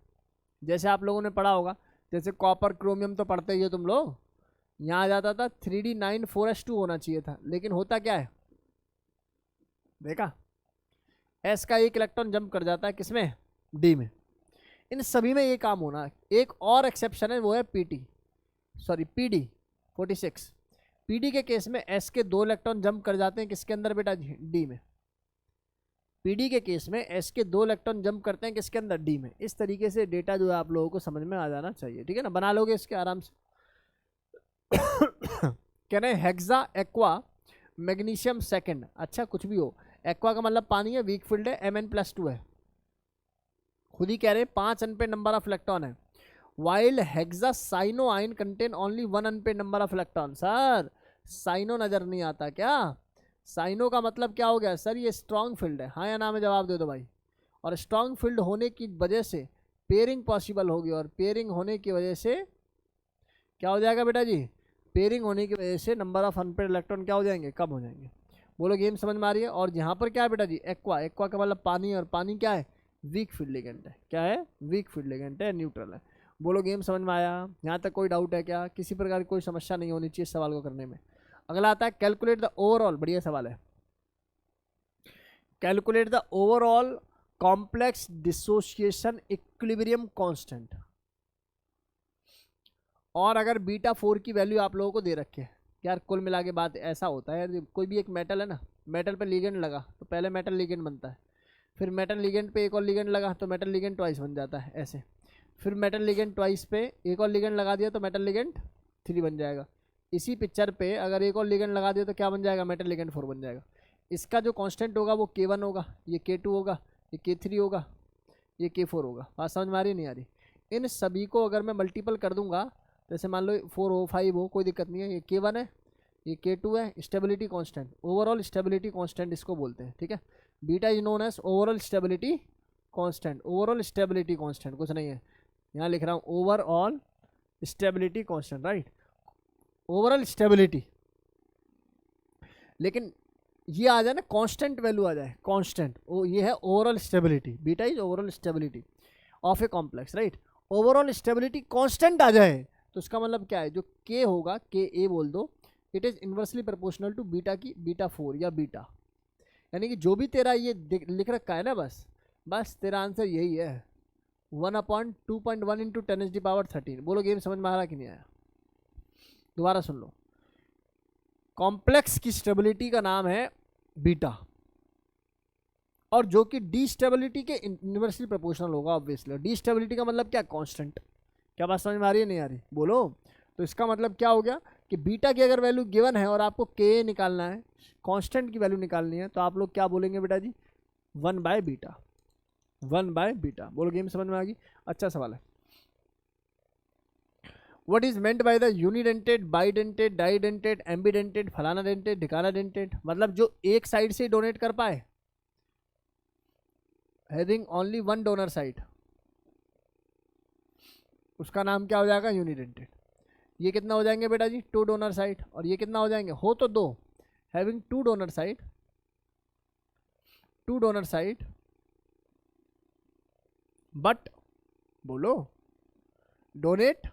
जैसे आप लोगों ने पढ़ा होगा, जैसे कॉपर क्रोमियम तो पढ़ते ही हो तुम लोग, यहाँ आ जाता था 3D9 4s2 होना चाहिए था, लेकिन होता क्या है, देखा, एस का एक इलेक्ट्रॉन जंप कर जाता है किसमें, डी में। इन सभी में ये काम होना है। एक और एक्सेप्शन है, वो है पीडी 46। पीडी के केस में एस के 2 इलेक्ट्रॉन जंप कर जाते हैं किसके अंदर बेटा, डी में। पीडी के केस में एस के 2 इलेक्ट्रॉन जंप करते हैं किसके अंदर, डी में। इस तरीके से डेटा जो है आप लोगों को समझ में आ जाना चाहिए, ठीक है ना, बना लोगे इसके आराम से। कह रहे हैं हेक्सा एक्वा मैग्नीशियम सेकंड। अच्छा, कुछ भी हो, एक्वा का मतलब पानी है, वीक फील्ड है, Mn+2 है, खुद ही कह रहे हैं 5 अनपेड नंबर ऑफ इलेक्ट्रॉन है। While hexa cyano ion contain only 1 unpaired number of electron. Sir cyano नजर नहीं आता क्या, साइनो का मतलब क्या हो गया सर, ये स्ट्रॉन्ग फील्ड है, हाँ या ना में जवाब दे दो भाई। और स्ट्रॉन्ग फील्ड होने की वजह से पेयरिंग पॉसिबल होगी, और पेयरिंग होने की वजह से क्या हो जाएगा बेटा जी, पेयरिंग होने की वजह से नंबर ऑफ अनपेड इलेक्ट्रॉन क्या हो जाएंगे, कम हो जाएंगे। बोलो गेम समझ में आ रही है। और यहाँ पर क्या है बेटा जी, एक्वा का मतलब पानी, और पानी क्या है, वीक फील्ड लिगेंड है। क्या है, वीक फील्ड लिगेंड है, न्यूट्रल है। बोलो गेम समझ में आया, यहाँ तक कोई डाउट है क्या, किसी प्रकार की कोई समस्या नहीं होनी चाहिए इस सवाल को करने में। अगला आता है कैलकुलेट द ओवरऑल, बढ़िया सवाल है, calculate the overall complex dissociation equilibrium constant. और अगर बीटा 4 की वैल्यू आप लोगों को दे रखे है, यार कुल मिला के बात ऐसा होता है, कोई भी एक मेटल है ना, मेटल पे लिगेंड लगा तो पहले मेटल लिगेंड बनता है, फिर मेटल लिगेंड पे एक और लिगेंड लगा तो मेटल लिगेंड ट्वाइस बन जाता है ऐसे, फिर मेटल लिगेंड ट्वाइस पे एक और लिगेंड लगा दिया तो मेटल लिगेंड 3 बन जाएगा। इसी पिक्चर पे अगर एक और लिगेंड लगा दिया तो क्या बन जाएगा, मेटल लिगेंड 4 बन जाएगा। इसका जो कांस्टेंट होगा वो K1 होगा, ये K2 होगा, ये K3 होगा, ये K4 होगा। बात समझ में आ रही नहीं आ रही। इन सभी को अगर मैं मल्टीपल कर दूंगा, जैसे मान लो 4 हो 5 हो, कोई दिक्कत नहीं है, ये K1 है, ये K2 है, stability constant, overall stability constant इसको बोलते हैं, ठीक है। Beta is known as overall stability constant, overall stability constant कुछ नहीं है, यहाँ लिख रहा हूँ overall stability constant, right, overall stability. लेकिन ये आ जाए ना कांस्टेंट वैल्यू आ जाए, कांस्टेंट, ये है overall stability, beta is overall stability of a complex, right. Overall stability constant आ जाए तो इसका मतलब क्या है, जो K होगा, Ka बोल दो, it is inversely proportional to beta की बीटा 4 या बीटा, यानी कि जो भी तेरा ये लिख रखा है ना, बस तेरा आंसर यही है, 1/2.1 इंटू 10⁻13। बोलो गेम समझ में आ रहा कि नहीं आया, दोबारा सुन लो। कॉम्प्लेक्स की स्टेबिलिटी का नाम है बीटा, और जो कि डी स्टेबिलिटी के इन्वर्सली प्रोपोर्शनल होगा ऑब्वियसली। डी स्टेबिलिटी का मतलब क्या, कांस्टेंट। क्या बात समझ में आ रही है नहीं आ रही, बोलो। तो इसका मतलब क्या हो गया कि बीटा की अगर वैल्यू गिवन है और आपको K निकालना है, कांस्टेंट की वैल्यू निकालनी है, तो आप लोग क्या बोलेंगे बेटा जी, 1/बीटा, 1/बीटा। बोलो गेम समझ में आ गई। अच्छा सवाल है, what is meant by the unidentate, bidentate, डाइडेंटेड, ambidentate, फलाना डेंटेड, ढिकाना डेंटेड। मतलब जो एक साइड से डोनेट कर पाए, हैविंग ओनली 1 डोनर साइड, उसका नाम क्या हो जाएगा, यूनिडेंटेड। ये कितना हो जाएंगे बेटा जी, 2 डोनर साइड, और ये कितना हो जाएंगे, हो तो 2, having 2 donor side, 2 donor side, but बोलो डोनेट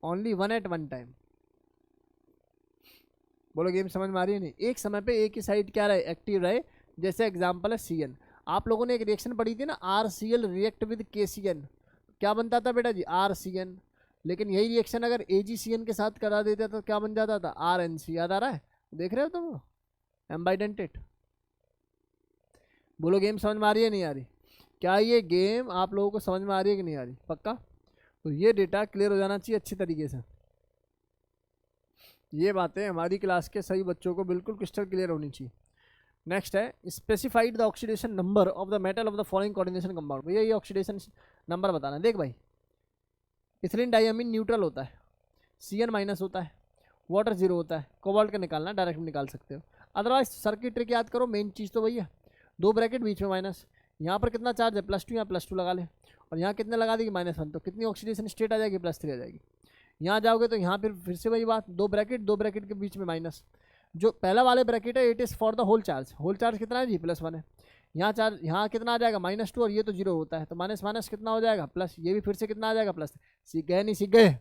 ओनली 1 at 1 टाइम। बोलो गेम समझ में आ रही है नहीं, एक समय पे एक ही साइड क्या रहे, एक्टिव रहे। जैसे एग्जांपल है CN, आप लोगों ने एक रिएक्शन पढ़ी थी ना, RCl रिएक्ट विद KCN, क्या बनता था बेटा जी, RCN। लेकिन यही रिएक्शन अगर AgCN के साथ करा देता तो क्या बन जाता था, RNC। याद आ रहा है, देख रहे हो तुम एम्बाइडेंटेट। बोलो गेम समझ में आ रही है नहीं आ रही? क्या ये गेम आप लोगों को समझ में आ रही है कि नहीं आ रही? पक्का? तो ये डेटा क्लियर हो जाना चाहिए अच्छी तरीके से। ये बातें हमारी क्लास के सभी बच्चों को बिल्कुल क्रिस्टल क्लियर होनी चाहिए। नेक्स्ट है specified the oxidation number of the metal of the following coordination compound. भैया ये ऑक्सीडेशन नंबर बताना है। देख भाई, इथिलीन डाइअमीन न्यूट्रल होता है, Cn माइनस होता है, वाटर जीरो होता है, कोबाल्ट का निकालना डायरेक्ट निकाल सकते हो। अदरवाइज सर्किट ट्रिक याद करो, मेन चीज़ तो भैया 2 ब्रैकेट बीच में माइनस, यहाँ पर कितना चार्ज है +2, यहाँ +2 लगा ले, और यहाँ कितने लगा देगी -1, तो कितनी ऑक्सीडेशन स्टेट आ जाएगी, +3 आ जाएगी। यहाँ जाओगे तो यहाँ फिर से वही बात, 2 ब्रैकेट के बीच में माइनस। जो पहला वाले ब्रैकेट है it is for the whole charge कितना है जी, +1 है। यहाँ चार्ज यहाँ कितना आ जाएगा -2, और ये तो 0 होता है, तो माइनस कितना हो जाएगा प्लस, ये भी फिर से कितना आ जाएगा प्लस। सीख गए नहीं सीख गए?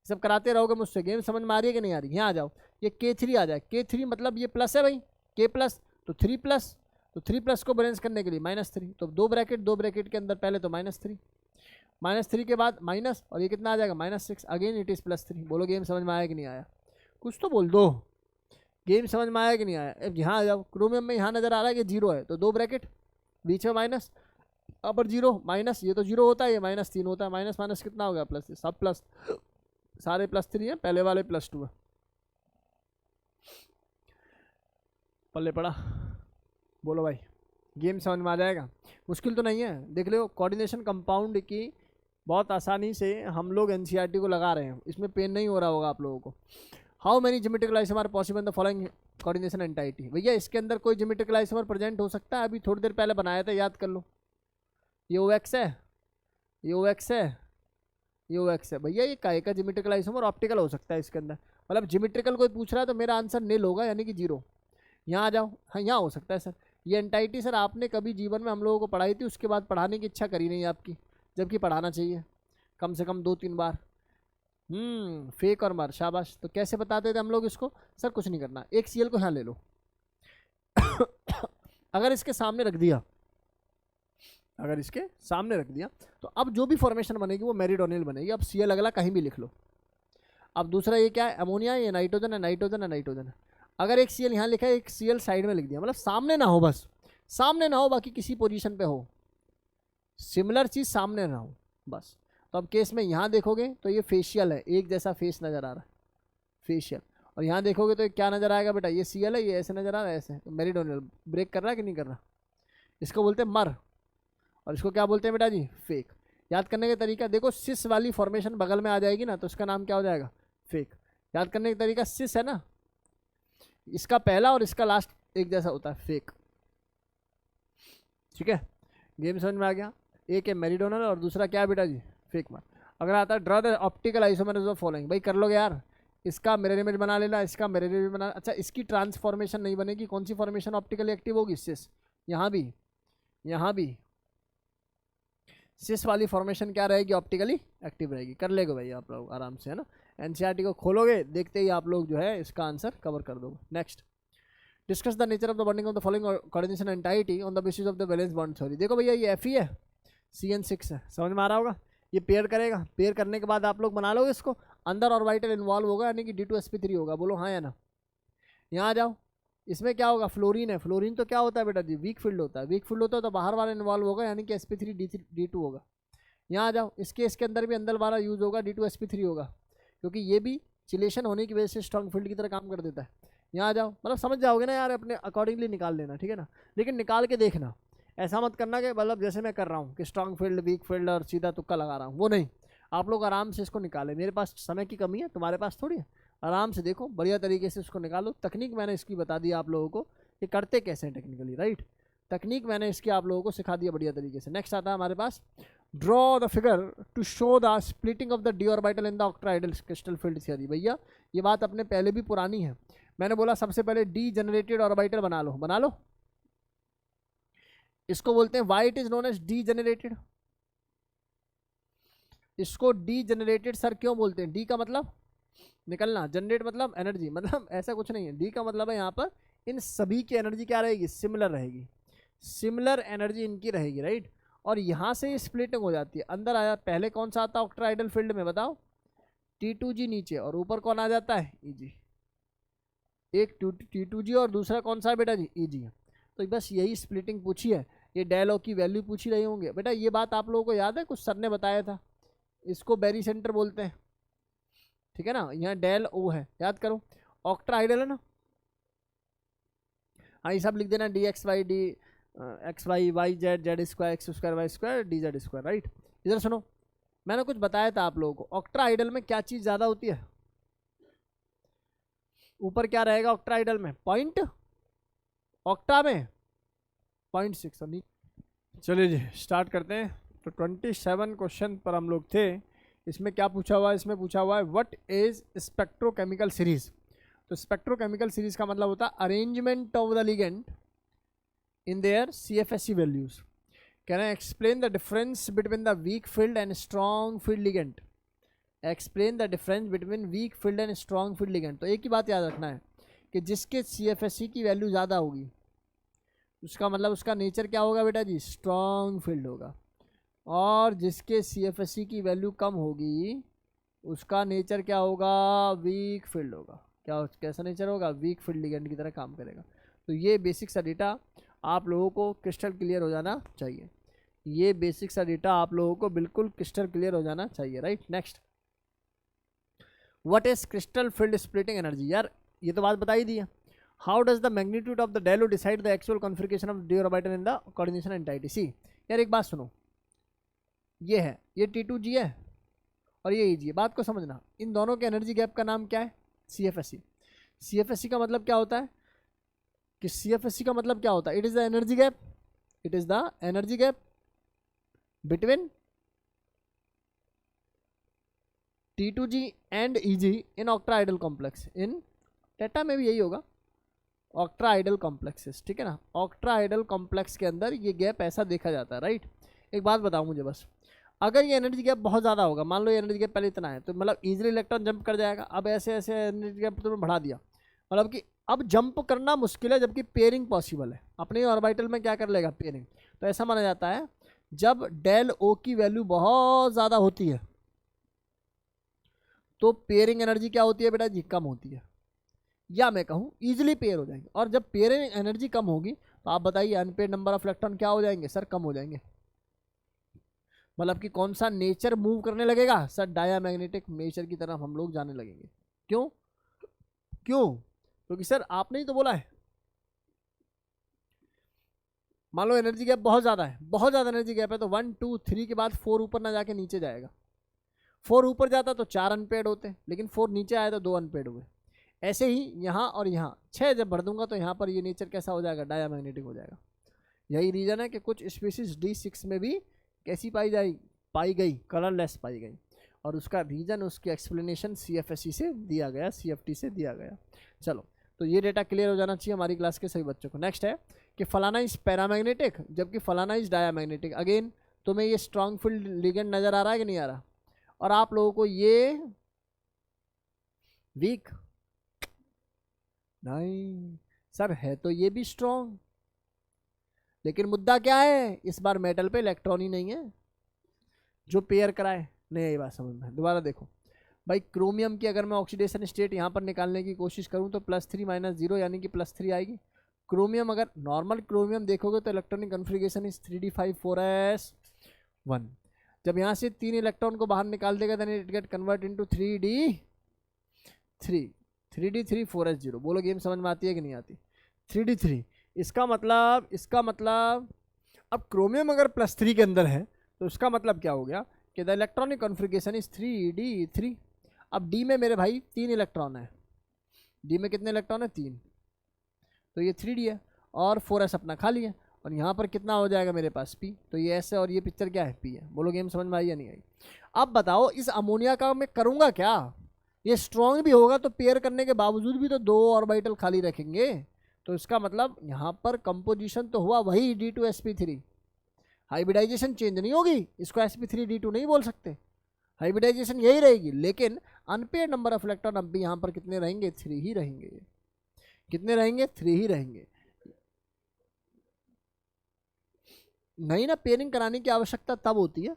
सब कराते रहोगे मुझसे, गेम समझ में आ रही है कि नहीं आ रही? यहाँ आ जाओ, ये K3 आ जाए, K3 मतलब ये प्लस है भाई, K प्लस तो 3 प्लस, तो 3 प्लस को बैलेंस करने के लिए -3, तो 2 ब्रैकेट के अंदर पहले तो -3 के बाद माइनस, और ये कितना आ जाएगा -6, अगेन इट इज़ +3। बोलो गेम समझ में आया कि नहीं आया? कुछ तो बोल दो, गेम समझ में आया कि नहीं आया? अब यहाँ आ जाओ, क्रोमियम में यहाँ नज़र आ रहा है कि 0 है, तो 2 ब्रैकेट बीच में माइनस, अपर 0 माइनस, ये तो 0 होता है, ये -3 होता है, माइनस कितना हो गया प्लस, सब प्लस, सारे +3 है, पहले वाले +2 है। पल्ले पड़ा। बोलो भाई गेम समझ में आ जाएगा? मुश्किल तो नहीं है। देख लो कोऑर्डिनेशन कंपाउंड की बहुत आसानी से हम लोग NCERT को लगा रहे हैं, इसमें पेन नहीं हो रहा होगा आप लोगों को। How many geometrical isomer possible in the following coordination entity. भैया इसके अंदर कोई ज्योमेट्रिकल आइसोमर प्रेजेंट हो सकता है, अभी थोड़ी देर पहले बनाया था, याद कर लो। ये OX है, ये OX है, ये OX है। भैया ये काय का ज्योमेट्रिकल आइसोमर ऑप्टिकल हो सकता है इसके अंदर, मतलब ज्योमेट्रिकल कोई पूछ रहा है तो मेरा आंसर नील होगा, यानी कि 0। यहाँ आ जाओ, हाँ यहाँ हो सकता है सर। ये एंटाइटी सर आपने कभी जीवन में हम लोगों को पढ़ाई थी, उसके बाद पढ़ाने की इच्छा करी नहीं आपकी, जबकि पढ़ाना चाहिए कम से कम 2-3 बार। फेक और मर, शाबाश। तो कैसे बताते थे हम लोग इसको? सर कुछ नहीं करना, एक Cl को यहाँ ले लो अगर इसके सामने रख दिया, तो अब जो भी फॉर्मेशन बनेगी वो मेरिडोनियल बनेगी। अब Cl अगला कहीं भी लिख लो। अब दूसरा ये क्या है, अमोनिया, ये नाइट्रोजन है। अगर एक Cl यहाँ लिखा है, एक Cl साइड में लिख दिया, मतलब सामने ना हो, बस सामने ना हो, बाकी किसी पोजीशन पे हो, सिमिलर चीज़ सामने ना हो बस। तो अब केस में यहाँ देखोगे तो ये फेशियल है, एक जैसा फेस नज़र आ रहा है, फेशियल। और यहाँ देखोगे तो क्या नज़र आएगा बेटा, ये Cl है, ये ऐसे नज़र आ रहा है, ऐसे। तो मेरिडोनियल ब्रेक कर रहा है कि नहीं कर रहा? इसको बोलते हैं मर, और इसको क्या बोलते हैं बेटा जी, फेक। याद करने का तरीका देखो, सिस वाली फॉर्मेशन बगल में आ जाएगी ना, तो उसका नाम क्या हो जाएगा, फेक। याद करने का तरीका, सिस है ना, इसका पहला और इसका लास्ट एक जैसा होता है, फेक। ठीक है, गेम समझ में आ गया? एक है मेरिडोनल और दूसरा क्या है बेटा जी, फेक मार। अगर आता है draw the optical isomers of following, भाई कर लोगे यार, इसका मिरर इमेज बना लेना, इसका मिरर इमेज बना। अच्छा इसकी ट्रांसफॉर्मेशन नहीं बनेगी, कौन सी फॉर्मेशन ऑप्टिकली एक्टिव होगी, सिस। यहाँ भी सिस वाली फॉर्मेशन क्या रहेगी, ऑप्टिकली एक्टिव रहेगी। कर लेगा भाई आप लोग आराम से, है ना। NCERT को खोलोगे, देखते ही आप लोग जो है इसका आंसर कवर कर दोगे। Next, discuss the nature of the bonding of the following coordination entity on the basis of the valence bond theory. देखो भैया ये Fe है, CN6 है, समझ में आ रहा होगा। ये पेयर करेगा, पेयर करने के बाद आप लोग बना लोगे इसको, अंदर ऑर्बिटल इन्वॉल्व होगा, यानी कि D2sp3 होगा। बोलो हाँ या ना। यहाँ आ जाओ, इसमें क्या होगा, फ्लोरीन है। फ्लोरीन तो क्या होता है बेटा जी, वीक फील्ड होता है। वीक फील्ड होता है तो बाहर वाला इन्वॉल्व होगा, यानी कि sp3 D2 होगा। यहाँ आ जाओ, इसके अंदर भी अंदर वाला यूज होगा, D2sp3 होगा, क्योंकि ये भी चिलेशन होने की वजह से स्ट्रॉन्ग फील्ड की तरह काम कर देता है। यहाँ आ जाओ, मतलब समझ जाओगे ना यार, अपने अकॉर्डिंगली निकाल लेना, ठीक है ना। लेकिन निकाल के देखना, ऐसा मत करना कि मतलब जैसे मैं कर रहा हूँ कि स्ट्रॉन्ग फील्ड, वीक फील्ड और सीधा तुक्का लगा रहा हूँ, वो नहीं। आप लोग आराम से इसको निकालें, मेरे पास समय की कमी है, तुम्हारे पास थोड़ी है। आराम से देखो, बढ़िया तरीके से उसको निकालो। तकनीक मैंने इसकी बता दी आप लोगों को कि करते कैसे हैं टेक्निकली, राइट। तकनीक मैंने इसकी आप लोगों को सिखा दिया बढ़िया तरीके से। नेक्स्ट आता है हमारे पास, draw the figure to show the splitting of the D orbital in the octahedral crystal field theory. भैया ये बात अपने पहले भी पुरानी है, मैंने बोला सबसे पहले डी जनरेटेड ऑर्बिटल बना लो। इसको बोलते हैं why it is known as degenerated. इसको डी जनरेटेड सर क्यों बोलते हैं? डी का मतलब निकलना, जनरेट मतलब एनर्जी, मतलब ऐसा कुछ नहीं है। डी का मतलब है यहाँ पर इन सभी की एनर्जी क्या रहेगी, सिमिलर रहेगी, सिमिलर एनर्जी इनकी रहेगी, राइट। और यहाँ से स्प्लिटिंग हो जाती है, अंदर आया। पहले कौन सा आता है ऑक्टाहेड्रल फील्ड में, बताओ। T2G नीचे और ऊपर कौन आ जाता है, Eg। एक T2G और दूसरा कौन सा है बेटा जी, Eg। तो बस यही स्प्लिटिंग पूछी है, ये डेल ओ की वैल्यू पूछी रही होंगे बेटा। ये बात आप लोगों को याद है, कुछ सर ने बताया था, इसको बेरी सेंटर बोलते हैं, ठीक है ना। यहाँ डेल ओ है, याद करो, ऑक्ट्रा आइडल है ना। हाँ ये सब लिख देना, d x y d x y y z z square x square y square d z square, right. इधर सुनो, मैंने कुछ बताया था आप लोगों को, ऑक्ट्रा आइडल में क्या चीज़ ज़्यादा होती है, ऊपर क्या रहेगा ऑक्ट्रा आइडल में, पॉइंट, ऑक्टा में 0.6 और नीचे। चलिए जी स्टार्ट करते हैं। तो 27 क्वेश्चन पर हम लोग थे। इसमें क्या पूछा हुआ है, इसमें पूछा हुआ है व्हाट इज स्पेक्ट्रोकेमिकल सीरीज। तो स्पेक्ट्रोकेमिकल सीरीज का मतलब होता है arrangement of the ligand in their CFSE values. Can I explain the difference between the weak field and strong field ligand. Explain the difference between weak field and strong field ligand. तो एक ही बात याद रखना है कि जिसके CFSE की value ज़्यादा होगी उसका मतलब उसका नेचर क्या होगा बेटा जी, स्ट्रॉन्ग फील्ड होगा। और जिसके CFSE की वैल्यू कम होगी उसका नेचर क्या होगा, वीक फील्ड होगा। क्या कैसा नेचर होगा, वीक फील्ड लिगेंड की तरह काम करेगा। तो ये बेसिक सा डेटा आप लोगों को क्रिस्टल क्लियर हो जाना चाहिए, ये बेसिक सा डेटा आप लोगों को बिल्कुल क्रिस्टल क्लियर हो जाना चाहिए, right. Next, what is crystal field splitting energy. यार ये तो बात बताई दी है। How does the magnitude of the del o decide the actual configuration of D orbital in the coordination entity. See यार एक बात सुनो, ये है, ये T2G है और ये Eg है। बात को समझना, इन दोनों के एनर्जी गैप का नाम क्या है, CFSE। CFSE का मतलब क्या होता है कि CFSE का मतलब क्या होता है, it is the energy gap, it is the energy gap between T2G and Eg in octahedral complex. इन टेटा में भी यही होगा, ऑक्ट्रा आइडल कॉम्प्लेक्सेस, ठीक है ना। ऑक्ट्रा आइडल कॉम्प्लेक्स के अंदर ये गैप ऐसा देखा जाता है, राइट। एक बात बताओ मुझे बस, अगर ये एनर्जी गैप बहुत ज़्यादा होगा, मान लो ये एनर्जी गैप पहले इतना है तो मतलब इजीली इलेक्ट्रॉन जंप कर जाएगा। अब ऐसे ऐसे एनर्जी गैप तुमने बढ़ा दिया, मतलब कि अब जंप करना मुश्किल है, जबकि पेयरिंग पॉसिबल है। अपने ऑर्बिटल में क्या कर लेगा, पेयरिंग। तो ऐसा माना जाता है जब डेल ओ की वैल्यू बहुत ज़्यादा होती है तो पेयरिंग एनर्जी क्या होती है बेटा जी, कम होती है, या मैं कहूँ ईजिली पेयर हो जाएंगे। और जब पेयरिंग एनर्जी कम होगी तो आप बताइए अनपेयर्ड नंबर ऑफ इलेक्ट्रॉन क्या हो जाएंगे सर, कम हो जाएंगे। मतलब कि कौन सा नेचर मूव करने लगेगा सर, डायामैग्नेटिक नेचर की तरफ हम लोग जाने लगेंगे। क्यों क्यों, क्योंकि सर आपने ही तो बोला है, मान लो एनर्जी गैप बहुत ज़्यादा है, बहुत ज़्यादा एनर्जी गैप है, तो 1 2 3 के बाद 4 ऊपर ना जाके नीचे जाएगा। 4 ऊपर जाता तो 4 अनपेड होते, लेकिन 4 नीचे आया तो 2 अनपेड हुए। ऐसे ही यहाँ और यहाँ 6 जब भर दूंगा तो यहाँ पर ये नेचर कैसा हो जाएगा, डायामैग्नेटिक हो जाएगा। यही रीज़न है कि कुछ स्पीसीज D6 में भी कैसी पाई गई, कलरलेस पाई गई। और उसका रीज़न, उसकी एक्सप्लेनेशन CFSE से दिया गया, CFT से दिया गया। चलो, तो ये डेटा क्लियर हो जाना चाहिए हमारी क्लास के सभी बच्चों को। नेक्स्ट है कि फलाना इज पैरामैग्नेटिक जबकि फलाना इज डायामैग्नेटिक। अगेन तुम्हें ये स्ट्रॉन्ग फील्ड लिगेंड नज़र आ रहा है कि नहीं आ रहा, और आप लोगों को ये वीक नहीं सर है, तो ये भी स्ट्रॉन्ग। लेकिन मुद्दा क्या है, इस बार मेटल पे इलेक्ट्रॉन ही नहीं है जो पेयर कराए। नहीं ये बात समझ में, दोबारा देखो भाई, क्रोमियम की अगर मैं ऑक्सीडेशन स्टेट यहाँ पर निकालने की कोशिश करूँ तो +3 - 0 यानी कि +3 आएगी। क्रोमियम अगर नॉर्मल क्रोमियम देखोगे तो electronic configuration is 3d5 4s1। जब यहाँ से 3 इलेक्ट्रॉन को बाहर निकाल देगा then it get convert into 3d3 4s0। बोलो गेम समझ में आती है कि नहीं आती, 3d3। इसका मतलब अब क्रोमियम अगर +3 के अंदर है तो उसका मतलब क्या हो गया कि the electronic configuration is 3d3। अब डी में मेरे भाई 3 इलेक्ट्रॉन है, डी में कितने इलेक्ट्रॉन है, 3, तो ये 3d है और 4s अपना खाली है। और यहाँ पर कितना हो जाएगा मेरे पास p, तो ये s है और ये पिक्चर क्या है, p है। बोलो गेम समझ में आई या नहीं आई। अब बताओ इस अमोनिया का मैं करूँगा क्या, ये स्ट्रॉन्ग भी होगा तो पेयर करने के बावजूद भी तो 2 ऑर्बिटल खाली रखेंगे। तो इसका मतलब यहाँ पर कंपोजिशन तो हुआ वही D2sp3, हाइब्रिडाइजेशन चेंज नहीं होगी, इसको sp3d2 नहीं बोल सकते, हाइब्रिडाइजेशन यही रहेगी। लेकिन अनपेयर्ड नंबर ऑफ इलेक्ट्रॉन अब भी यहाँ पर कितने रहेंगे, 3 ही रहेंगे। कितने रहेंगे, 3 ही रहेंगे। नहीं ना, पेयरिंग कराने की आवश्यकता तब होती है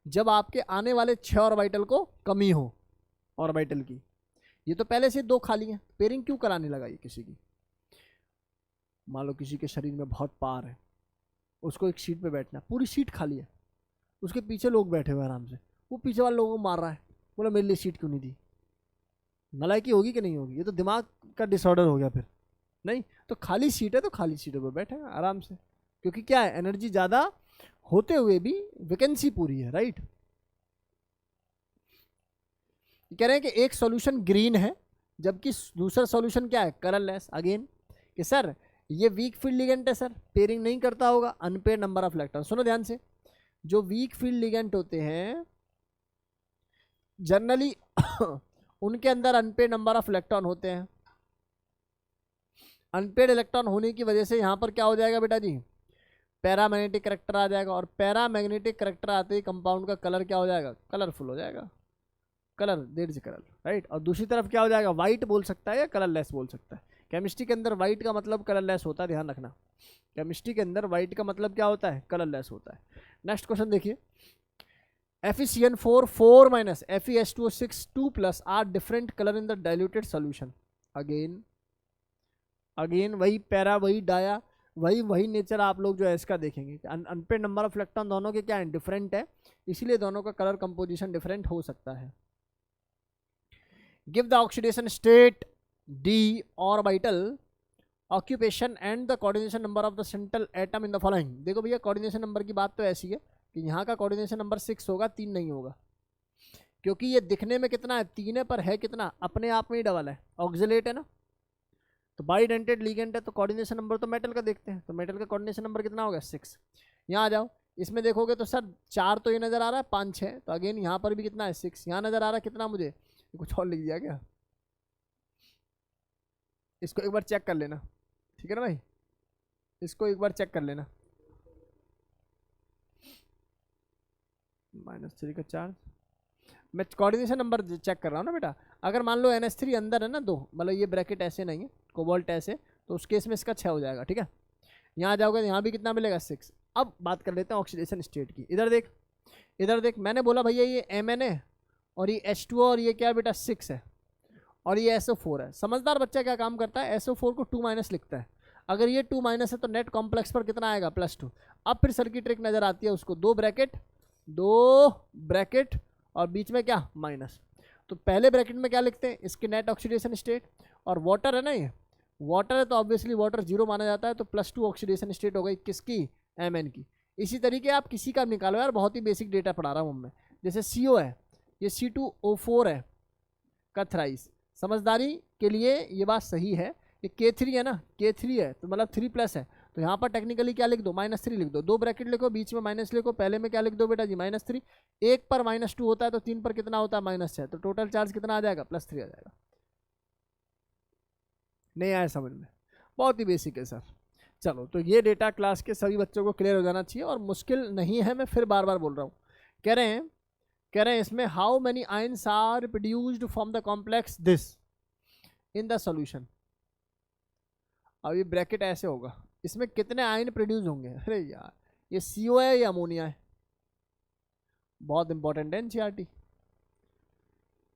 जब आपके आने वाले 6 ऑर्बिटल को कमी हो, ऑर्बिटल की। ये तो पहले से दो खाली हैं, पेयरिंग क्यों कराने लगा ये किसी की? मान लो किसी के शरीर में बहुत पावर है, उसको एक सीट पे बैठना, पूरी सीट खाली है, उसके पीछे लोग बैठे हुए आराम से, वो पीछे वाले लोगों को मार रहा है, बोला मेरे लिए सीट क्यों नहीं दी? नालायकी होगी कि नहीं होगी? ये तो दिमाग का डिसऑर्डर हो गया फिर। नहीं तो खाली सीट है तो खाली सीटों पर बैठे आराम से, क्योंकि क्या है, एनर्जी ज़्यादा होते हुए भी वैकेंसी पूरी है, राइट। कह रहे हैं कि एक सॉल्यूशन ग्रीन है जबकि दूसरा सॉल्यूशन क्या है, कलरलेस। अगेन कि सर ये वीक फील्ड लिगेंट है, सर पेयरिंग नहीं करता होगा, अनपेयर्ड नंबर ऑफ इलेक्ट्रॉन। सुनो ध्यान से, जो वीक फील्ड लिगेंट होते हैं जनरली उनके अंदर अनपेयर्ड नंबर ऑफ इलेक्ट्रॉन होते हैं। अनपेयर्ड इलेक्ट्रॉन होने की वजह से यहाँ पर क्या हो जाएगा बेटा जी, पैरामैग्नेटिक करैक्टर आ जाएगा, और पैरामैग्नेटिक करैक्टर आते ही कंपाउंड का कलर क्या हो जाएगा, कलरफुल हो जाएगा, कलर देर से कलर, राइट। और दूसरी तरफ क्या हो जाएगा, वाइट बोल सकता है या कलरलेस बोल सकता है। केमिस्ट्री के अंदर वाइट का मतलब कलरलेस होता है, ध्यान रखना। केमिस्ट्री के अंदर वाइट का मतलब क्या होता है, कलरलेस होता है। नेक्स्ट क्वेश्चन देखिए, FeCN4 4 minus FeS2O6 2 plus are different color in the diluted solution। Again वही पैरा वही डाया वही नेचर आप लोग जो है इसका देखेंगे। अनपेयर्ड नंबर ऑफ इलेक्ट्रॉन दोनों के क्या है, डिफरेंट है, इसीलिए दोनों का कलर कंपोजिशन डिफरेंट हो सकता है। Give the oxidation state D orbital occupation and the coordination number of the central atom in the following. देखो भैया कोऑर्डिनेशन नंबर की बात तो ऐसी है कि यहाँ का कोऑर्डिनेशन नंबर 6 होगा, 3 नहीं होगा, क्योंकि ये दिखने में कितना है, 3 है, पर है कितना, अपने आप में ही डबल है, ऑक्सिलेट है ना, तो बाइडेंटेड लिगेंड है, तो कोऑर्डिनेशन नंबर तो मेटल का देखते हैं, तो मेटल का कोऑर्डिनेशन नंबर कितना होगा, 6। यहाँ आ जाओ, इसमें देखोगे तो सर 4 तो ये नज़र आ रहा है, 5 6, तो अगेन यहाँ पर भी कितना है, 6। यहाँ नज़र आ रहा है कितना, मुझे कुछ और लिख दिया क्या, इसको एक बार चेक कर लेना, ठीक है ना भाई, इसको एक बार चेक कर लेना। -3 का चार्ज, मैं कोऑर्डिनेशन नंबर चेक कर रहा हूँ ना बेटा। अगर मान लो NH3 अंदर है ना 2, मतलब ये ब्रैकेट ऐसे नहीं है, कोबाल्ट ऐसे, तो उस केस में इसका 6 हो जाएगा, ठीक है। यहाँ आ जाओगे, यहाँ भी कितना मिलेगा, 6। अब बात कर लेते हैं ऑक्सीडेशन स्टेट की। इधर देख, इधर देख, मैंने बोला भैया ये Mn है और ये H2O और ये क्या बेटा 6 है और ये SO4 है। समझदार बच्चा क्या काम करता है, SO4 को 2- लिखता है। अगर ये 2- है तो नेट कॉम्प्लेक्स पर कितना आएगा, +2। अब फिर सर की ट्रिक नजर आती है उसको, 2 ब्रैकेट और बीच में क्या, माइनस। तो पहले ब्रैकेट में क्या लिखते हैं, इसके नेट ऑक्सीडेशन स्टेट, और वाटर है ना, ये वाटर है तो ऑब्वियसली वाटर 0 माना जाता है, तो +2 ऑक्सीडेशन स्टेट हो गई किसकी, Mn की। इसी तरीके आप किसी का निकालो यार, बहुत ही बेसिक डेटा पढ़ा रहा हूँ मैं। जैसे CO है, ये C2O4 है का थ्राइस। समझदारी के लिए ये बात सही है, ये K3 है ना, K3 है तो मतलब 3+ है, तो यहाँ पर टेक्निकली क्या लिख दो, -3 लिख दो, 2 ब्रैकेट लिखो, बीच में माइनस लिखो, पहले में क्या लिख दो बेटा जी, -3। 1 पर -2 होता है तो 3 पर कितना होता है, -6, तो टोटल चार्ज कितना आ जाएगा, +3 आ जाएगा। नहीं आया समझ में, बहुत ही बेसिक है सर। चलो, तो ये डेटा क्लास के सभी बच्चों को क्लियर हो जाना चाहिए, और मुश्किल नहीं है, मैं फिर बार बार बोल रहा हूँ। कह रहे हैं इसमें how many ions are produced from the complex this in the solution. अब ये ब्रैकेट ऐसे होगा, इसमें कितने आयन प्रोड्यूस होंगे। अरे यार, ये CO है या अमोनिया है, बहुत इंपॉर्टेंट है NCERT।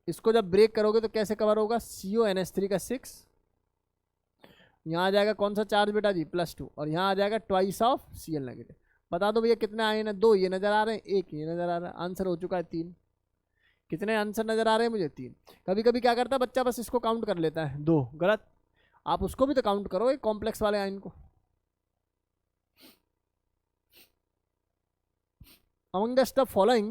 इसको जब ब्रेक करोगे तो कैसे कवर होगा, CONH3 का 6, यहाँ आ जाएगा कौन सा चार्ज बेटा जी, +2, और यहाँ आ जाएगा ट्वाइस ऑफ Cl-। बता दो भैया कितने आयन है, 2 ये नजर आ रहे हैं, 1 ये नजर आ रहा है, आंसर हो चुका है 3। कितने आंसर नजर आ रहे हैं मुझे, 3। कभी कभी क्या करता है बच्चा, बस इसको काउंट कर लेता है 2, गलत, आप उसको भी तो काउंट करो, एक कॉम्प्लेक्स वाले आयन को। Among the stuff following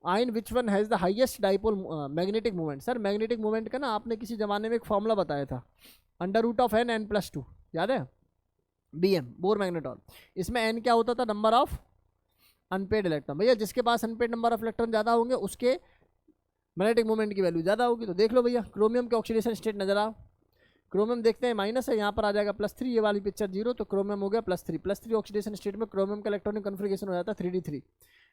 ion which one has the highest dipole magnetic moment। Sir magnetic moment का ना आपने किसी जमाने में एक फॉर्मूला बताया था, √n n+2, याद है, BM बोर मैग्नेटॉन। इसमें n क्या होता था, नंबर ऑफ अनपेड इलेक्ट्रॉन। भैया जिसके पास अनपेड नंबर ऑफ इलेक्ट्रॉन ज़्यादा होंगे उसके मैग्नेटिक मोमेंट की वैल्यू ज़्यादा होगी। तो देख लो भैया, क्रोमियम के ऑक्सीडेशन स्टेट नजर आओ, क्रोमियम देखते हैं माइनस है, यहाँ पर आ जाएगा +3, ये वाली पिक्चर 0, तो क्रोमियम हो गया +3 ऑक्सीडेशन स्टेट में क्रोमियम का इलेक्ट्रॉनिक कन्फिगरेशन हो जाता है 3d3।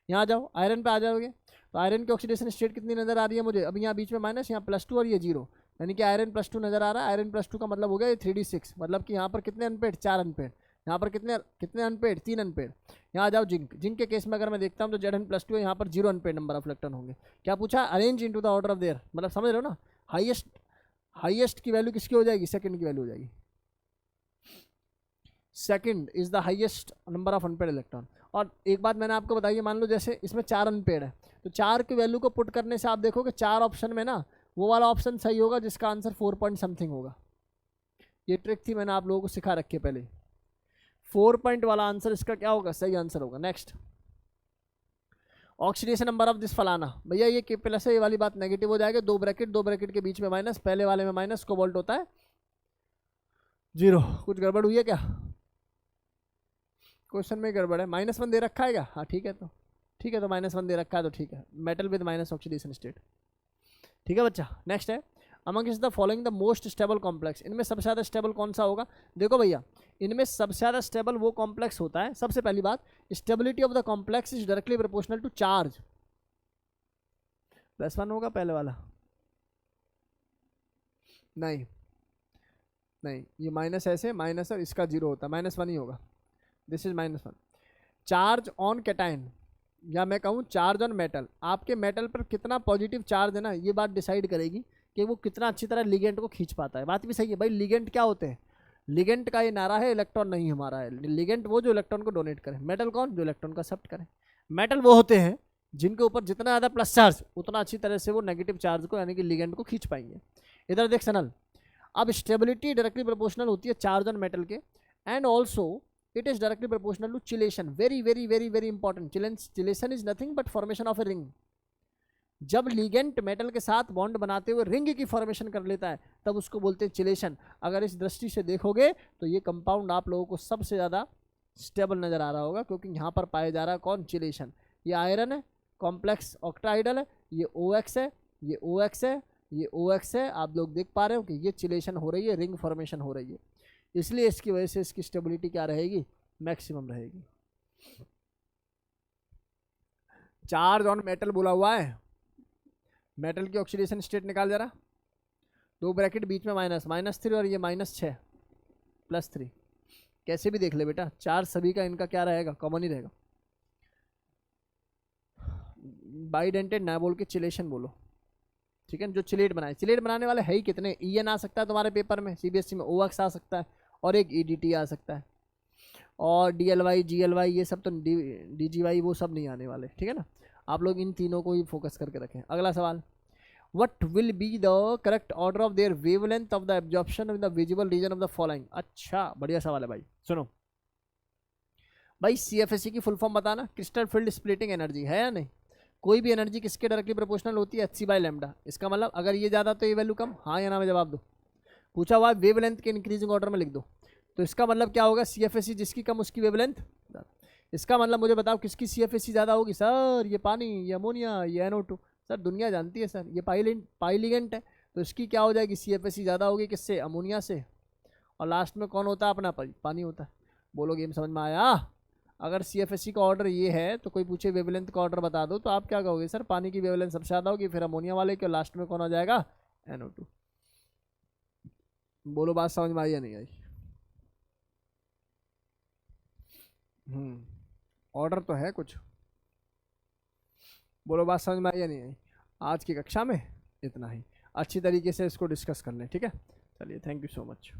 यहाँ आ जाओ, आयरन पे आ जाओगे, तो आयरन की ऑक्सीडेशन स्टेट कितनी नजर आ रही है मुझे, अभी यहाँ बीच में माइनस, यहाँ +2 और ये 0, यानी कि आयरन +2 नजर आ रहा है। आयरन +2 का मतलब हो गया ये 3d6, मतलब कि यहाँ पर कितने अनपेड, 4 अनपेड, यहाँ पर कितने कितने अनपेड, 3 अनपेड। यहाँ आ जाओ जिंक, जिंक के केस में अगर मैं देखता हूँ तो Zn+2 है, यहाँ पर 0 अनपेड नंबर ऑफ इलेक्ट्रॉन होंगे। क्या पूछा, arrange into the order of their, मतलब समझ रहे हो ना, हाईएस्ट की वैल्यू किसकी हो जाएगी, सेकंड की वैल्यू हो जाएगी। Second is the highest number of unpaired electron. और एक बात मैंने आपको बताई, मान लो जैसे इसमें 4 अनपेड है, तो 4 की वैल्यू को पुट करने से आप देखोगे 4 ऑप्शन में ना वो वाला ऑप्शन सही होगा जिसका आंसर 4 पॉइंट समथिंग होगा। ये ट्रिक थी, मैंने आप लोगों को सिखा रखी है पहले। 4 पॉइंट वाला आंसर इसका क्या होगा, सही आंसर होगा। Next, oxidation number of this फलाना, भैया ये प्लस है, ये वाली बात नेगेटिव हो जाएगा, 2 ब्रैकेट के बीच में माइनस, पहले वाले में माइनस, कोबाल्ट होता है 0। कुछ गड़बड़ हुई है क्या, क्वेश्चन में गड़बड़ है, -1 दे रखा है क्या, हाँ ठीक है, तो ठीक है, तो -1 दे रखा है तो ठीक है, metal with minus oxidation state, ठीक है बच्चा। नेक्स्ट है, among is the following the most stable complex, इनमें सबसे ज़्यादा स्टेबल कौन सा होगा। देखो भैया, इनमें सबसे ज़्यादा स्टेबल वो कॉम्प्लेक्स होता है, सबसे पहली बात, stability of the complex is directly proportional to charge. +1 होगा पहले वाला, नहीं नहीं, ये माइनस ऐसे माइनस और इसका 0 होता है, -1 ही होगा, this is -1। Charge on cation, या मैं कहूँ चार्ज ऑन मेटल, आपके मेटल पर कितना पॉजिटिव चार्ज है ना, ये बात डिसाइड करेगी कि वो कितना अच्छी तरह लिगेंड को खींच पाता है। बात भी सही है भाई, लिगेंड क्या होते हैं, लिगेंड का ये नारा है, इलेक्ट्रॉन नहीं हमारा है, लिगेंड वो जो इलेक्ट्रॉन को डोनेट करे, मेटल कौन, जो इलेक्ट्रॉन को एक्सेप्ट करे। मेटल वो होते हैं जिनके ऊपर जितना ज़्यादा प्लस चार्ज उतना अच्छी तरह से वो नेगेटिव चार्ज को यानी कि लिगेंड को खींच पाएंगे। इधर देख सनल, अब स्टेबिलिटी डायरेक्टली प्रोपोर्शनल होती है चार्ज ऑन मेटल के, and also it is directly proportional to chelation. Very very very very important, chelation is nothing but formation of a ring. जब लिगेंट मेटल के साथ बॉन्ड बनाते हुए रिंग की formation कर लेता है तब उसको बोलते हैं चिलेशन। अगर इस दृष्टि से देखोगे तो ये कंपाउंड आप लोगों को सबसे ज़्यादा स्टेबल नजर आ रहा होगा, क्योंकि यहाँ पर पाया जा रहा है कौन, चिलेशन। ये आयरन है, कॉम्प्लेक्स ऑक्टाइडल है, ये OX है, ये OX है, ये OX है। आप लोग देख पा रहे हो कि ये चिलेशन हो रही है, रिंग फॉर्मेशन हो रही है, इसलिए इसकी वजह से इसकी स्टेबिलिटी क्या रहेगी, मैक्सिमम रहेगी। चार्ज ऑन मेटल बोला हुआ है, मेटल की ऑक्सीडेशन स्टेट निकाल जरा, 2 ब्रैकेट बीच में -3 और ये -6 +3, कैसे भी देख ले बेटा, चार्ज सभी का इनका क्या रहेगा, कॉमन ही रहेगा। बाइडेंटेड ना बोल के चिलेशन बोलो, ठीक है। जो चिलेट बनाए, चिलेट बनाने वाले है ही कितने, EN आ सकता है तुम्हारे पेपर में, CBSE में OX आ सकता है, और एक EDT आ सकता है, और DLY GLY ये सब तो DGY वो सब नहीं आने वाले, ठीक है ना। आप लोग इन तीनों को ही फोकस करके रखें। अगला सवाल, what will be the correct order of their wavelength of the absorption in the visible region of the following. अच्छा बढ़िया सवाल है भाई, सुनो भाई, CFSE की फुल फॉर्म बताना, क्रिस्टल फील्ड स्प्लिटिंग एनर्जी है या नहीं। कोई भी एनर्जी किसके डायरेक्टली प्रोपोर्शनल होती है, hc/λ। इसका मतलब अगर ये ज़्यादा तो ये वैल्यू कम, हाँ या ना में जवाब दो। पूछा हुआ वेवलेंथ के इंक्रीजिंग ऑर्डर में लिख दो, तो इसका मतलब क्या होगा, CFSE जिसकी कम उसकी वेवलेंथ ज़्यादा। इसका मतलब मुझे बताओ किसकी CFSE ज़्यादा होगी, सर ये पानी, ये अमोनिया, ये NO2। सर दुनिया जानती है सर, ये पाइलिगेंट है, तो इसकी क्या हो जाएगी, CFSE ज़्यादा होगी किससे, अमोनिया से। और लास्ट में कौन होता है, अपना पानी होता है। बोलो गेम समझ में आया। अगर CFSE का ऑर्डर ये है तो कोई पूछे वेवलेंथ का ऑर्डर बता दो, तो आप क्या कहोगे, सर पानी की वेवलेंथ सबसे ज़्यादा होगी, फिर अमोनिया वाले के, लास्ट में कौन आ जाएगा, NO2। बोलो बात समझ में आई या नहीं आई। ऑर्डर तो है कुछ, बोलो बात समझ में आई या नहीं आई। आज की कक्षा में इतना ही, अच्छी तरीके से इसको डिस्कस कर लें, ठीक है। चलिए, थैंक यू सो मच।